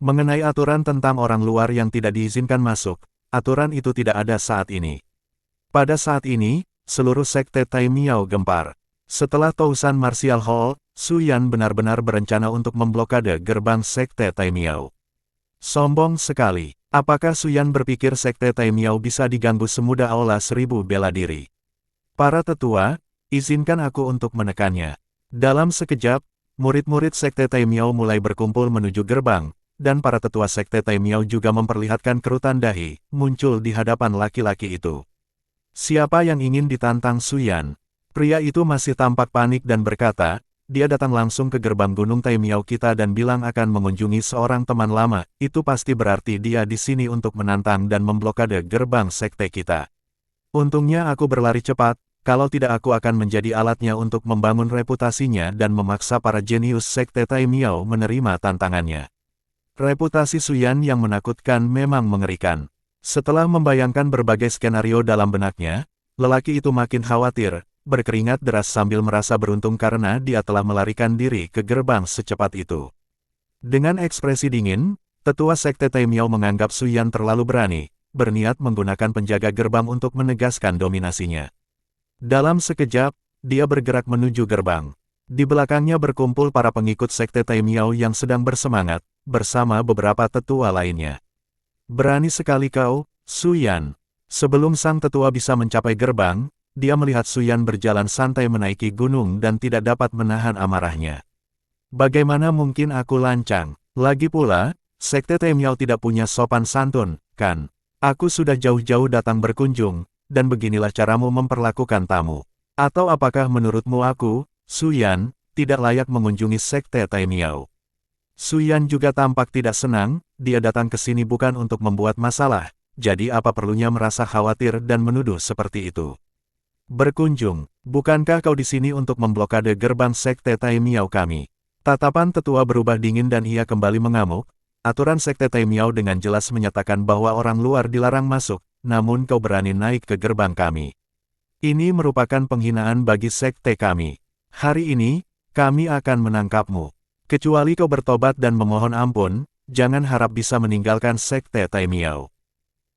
Mengenai aturan tentang orang luar yang tidak diizinkan masuk, aturan itu tidak ada saat ini. Pada saat ini, seluruh Sekte Tai Miao gempar. Setelah Tousan Martial Hall, Su Yan benar-benar berencana untuk memblokade gerbang Sekte Tai Miao. Sombong sekali. Apakah Su Yan berpikir Sekte Tai Miao bisa diganggu semudah aula 1000 bela diri? Para tetua, izinkan aku untuk menekannya. Dalam sekejap, murid-murid Sekte Tai Miao mulai berkumpul menuju gerbang, dan para tetua Sekte Tai Miao juga memperlihatkan kerutan dahi, muncul di hadapan laki-laki itu. Siapa yang ingin ditantang Su Yan? Pria itu masih tampak panik dan berkata, dia datang langsung ke gerbang Gunung Tai Miao kita dan bilang akan mengunjungi seorang teman lama, itu pasti berarti dia di sini untuk menantang dan memblokade gerbang sekte kita. Untungnya aku berlari cepat, kalau tidak aku akan menjadi alatnya untuk membangun reputasinya dan memaksa para jenius Sekte Tai Miao menerima tantangannya. Reputasi Suyan yang menakutkan memang mengerikan. Setelah membayangkan berbagai skenario dalam benaknya, lelaki itu makin khawatir, berkeringat deras sambil merasa beruntung karena dia telah melarikan diri ke gerbang secepat itu. Dengan ekspresi dingin, Tetua Sekte Tai Miao menganggap Suyan terlalu berani, berniat menggunakan penjaga gerbang untuk menegaskan dominasinya. Dalam sekejap, dia bergerak menuju gerbang. Di belakangnya berkumpul para pengikut Sekte Tai Miao yang sedang bersemangat, bersama beberapa tetua lainnya. Berani sekali kau, Suyan. Sebelum sang tetua bisa mencapai gerbang, dia melihat Suyan berjalan santai menaiki gunung dan tidak dapat menahan amarahnya. Bagaimana mungkin aku lancang? Lagi pula, Sekte Tai Miao tidak punya sopan santun, kan? Aku sudah jauh-jauh datang berkunjung, dan beginilah caramu memperlakukan tamu. Atau apakah menurutmu aku, Suyan, tidak layak mengunjungi Sekte Tai Miao? Suyan juga tampak tidak senang, dia datang ke sini bukan untuk membuat masalah, jadi apa perlunya merasa khawatir dan menuduh seperti itu? Berkunjung, bukankah kau di sini untuk memblokade gerbang Sekte Tai Miao kami? Tatapan tetua berubah dingin dan ia kembali mengamuk. Aturan Sekte Tai Miao dengan jelas menyatakan bahwa orang luar dilarang masuk, namun kau berani naik ke gerbang kami. Ini merupakan penghinaan bagi sekte kami. Hari ini, kami akan menangkapmu. Kecuali kau bertobat dan memohon ampun, jangan harap bisa meninggalkan Sekte Tai Miao.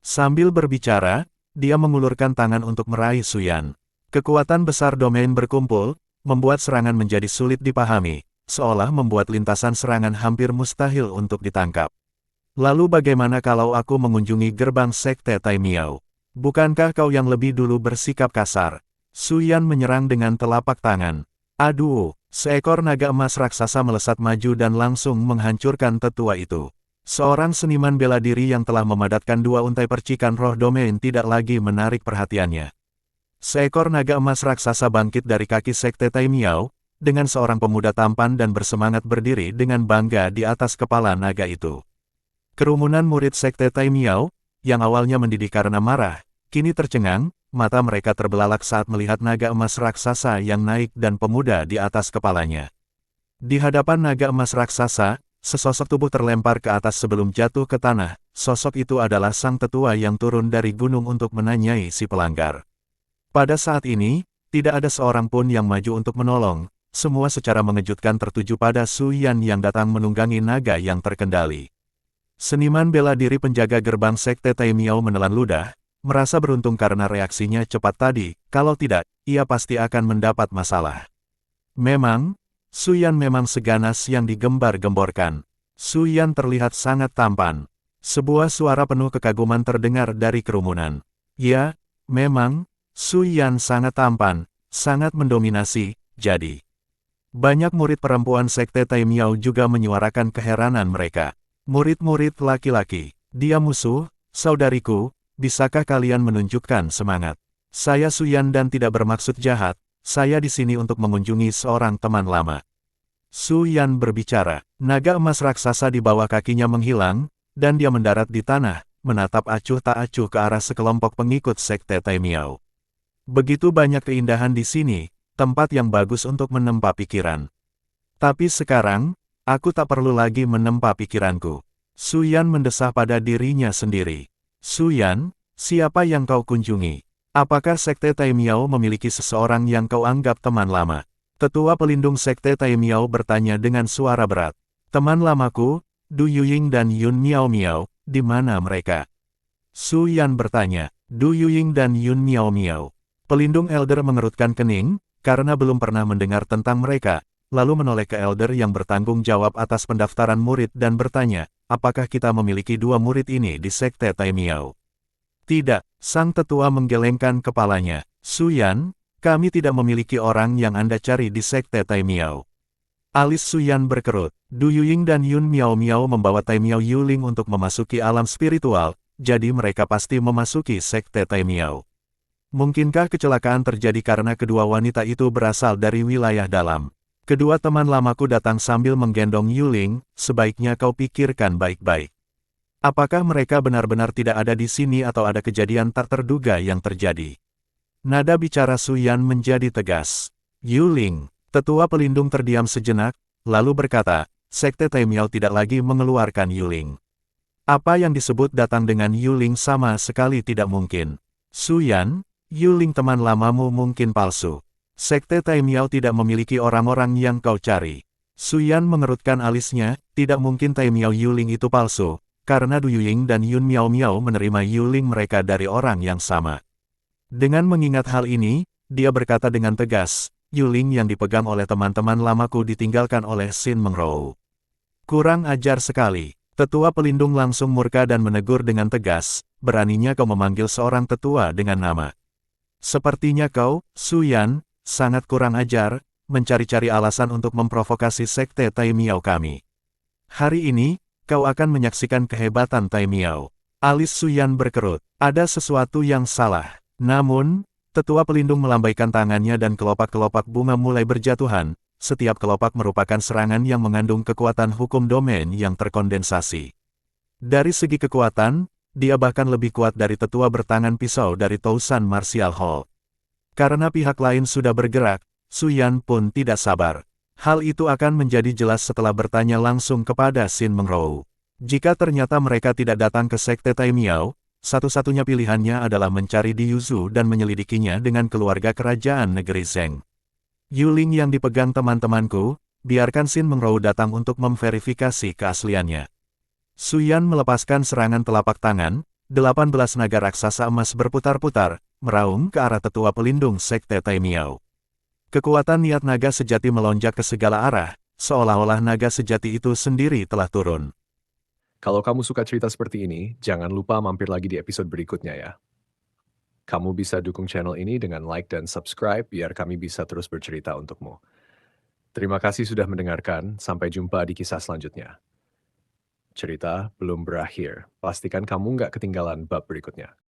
Sambil berbicara, dia mengulurkan tangan untuk meraih Suyan. Kekuatan besar domain berkumpul, membuat serangan menjadi sulit dipahami, seolah membuat lintasan serangan hampir mustahil untuk ditangkap. Lalu bagaimana kalau aku mengunjungi gerbang Sekte Tai Miao? Bukankah kau yang lebih dulu bersikap kasar? Suyan menyerang dengan telapak tangan. Aduh, seekor naga emas raksasa melesat maju dan langsung menghancurkan tetua itu. Seorang seniman bela diri yang telah memadatkan dua untai percikan roh domain tidak lagi menarik perhatiannya. Seekor naga emas raksasa bangkit dari kaki Sekte Tai Miao, dengan seorang pemuda tampan dan bersemangat berdiri dengan bangga di atas kepala naga itu. Kerumunan murid Sekte Tai Miao, yang awalnya mendidih karena marah, kini tercengang, mata mereka terbelalak saat melihat naga emas raksasa yang naik dan pemuda di atas kepalanya. Di hadapan naga emas raksasa, sesosok tubuh terlempar ke atas sebelum jatuh ke tanah. Sosok itu adalah sang tetua yang turun dari gunung untuk menanyai si pelanggar. Pada saat ini, tidak ada seorang pun yang maju untuk menolong. Semua secara mengejutkan tertuju pada Suyan yang datang menunggangi naga yang terkendali. Seniman bela diri penjaga gerbang Sekte Tai Miao menelan ludah, merasa beruntung karena reaksinya cepat tadi, kalau tidak, ia pasti akan mendapat masalah. Memang, Suyan memang seganas yang digembar-gemborkan. Suyan terlihat sangat tampan. Sebuah suara penuh kekaguman terdengar dari kerumunan. Ya, memang, Suyan sangat tampan, sangat mendominasi, jadi. Banyak murid perempuan Sekte Tai Miao juga menyuarakan keheranan mereka. Murid-murid laki-laki, dia musuh, saudariku, bisakah kalian menunjukkan semangat? Saya Suyan dan tidak bermaksud jahat, saya di sini untuk mengunjungi seorang teman lama. Suyan berbicara, naga emas raksasa di bawah kakinya menghilang, dan dia mendarat di tanah, menatap acuh tak acuh ke arah sekelompok pengikut Sekte Tai Miao. Begitu banyak keindahan di sini, tempat yang bagus untuk menempa pikiran. Tapi sekarang, aku tak perlu lagi menempa pikiranku. Suyan mendesah pada dirinya sendiri. Suyan, siapa yang kau kunjungi? Apakah Sekte Tai Miao memiliki seseorang yang kau anggap teman lama? Tetua pelindung Sekte Tai Miao bertanya dengan suara berat. Teman lamaku, Du Yuying dan Yun Miao Miao, di mana mereka? Suyan bertanya. Du Yuying dan Yun Miao Miao. Pelindung Elder mengerutkan kening, karena belum pernah mendengar tentang mereka, lalu menoleh ke Elder yang bertanggung jawab atas pendaftaran murid dan bertanya, apakah kita memiliki dua murid ini di Sekte Tai Miao? Tidak, sang tetua menggelengkan kepalanya. Suyan, kami tidak memiliki orang yang Anda cari di Sekte Tai Miao. Alis Suyan berkerut. Du Yuying dan Yun Miao Miao membawa Tai Miao Yuling untuk memasuki alam spiritual, jadi mereka pasti memasuki Sekte Tai Miao. Mungkinkah kecelakaan terjadi karena kedua wanita itu berasal dari wilayah dalam? Kedua teman lamaku datang sambil menggendong Yuling, sebaiknya kau pikirkan baik-baik. Apakah mereka benar-benar tidak ada di sini atau ada kejadian tak terduga yang terjadi? Nada bicara Su Yan menjadi tegas. Yuling, tetua pelindung terdiam sejenak, lalu berkata, Sekte Tai Miao tidak lagi mengeluarkan Yuling. Apa yang disebut datang dengan Yuling sama sekali tidak mungkin. Su Yan, Yuling teman lamamu mungkin palsu. Sekte Tai Miao tidak memiliki orang-orang yang kau cari. Su Yan mengerutkan alisnya, tidak mungkin Tai Miao Yuling itu palsu, karena Du Yuying dan Yun Miao Miao menerima Yuling mereka dari orang yang sama. Dengan mengingat hal ini, dia berkata dengan tegas, Yuling yang dipegang oleh teman-teman lamaku ditinggalkan oleh Sin Mengrou. Kurang ajar sekali. Tetua pelindung langsung murka dan menegur dengan tegas, beraninya kau memanggil seorang tetua dengan nama. Sepertinya kau, Su Yan, sangat kurang ajar, mencari-cari alasan untuk memprovokasi Sekte Tai Miao kami. Hari ini, kau akan menyaksikan kehebatan Tai Miao. Alis Su Yan berkerut, ada sesuatu yang salah. Namun, tetua pelindung melambaikan tangannya dan kelopak-kelopak bunga mulai berjatuhan. Setiap kelopak merupakan serangan yang mengandung kekuatan hukum domain yang terkondensasi. Dari segi kekuatan, dia bahkan lebih kuat dari tetua bertangan pisau dari Tousan Martial Hall. Karena pihak lain sudah bergerak, Su Yan pun tidak sabar. Hal itu akan menjadi jelas setelah bertanya langsung kepada Sin Mengrou. Jika ternyata mereka tidak datang ke Sekte Tai Miao, satu-satunya pilihannya adalah mencari Di Yuzu dan menyelidikinya dengan keluarga kerajaan negeri Zheng. Yuling yang dipegang teman-temanku, biarkan Sin Mengrou datang untuk memverifikasi keasliannya. Su Yan melepaskan serangan telapak tangan, 18 naga raksasa emas berputar-putar, meraung ke arah tetua pelindung Sekte Tai Miao. Kekuatan niat naga sejati melonjak ke segala arah, seolah-olah naga sejati itu sendiri telah turun.
Kalau kamu suka cerita seperti ini, jangan lupa mampir lagi di episode berikutnya ya. Kamu bisa dukung channel ini dengan like dan subscribe biar kami bisa terus bercerita untukmu. Terima kasih sudah mendengarkan, sampai jumpa di kisah selanjutnya. Cerita belum berakhir, pastikan kamu nggak ketinggalan bab berikutnya.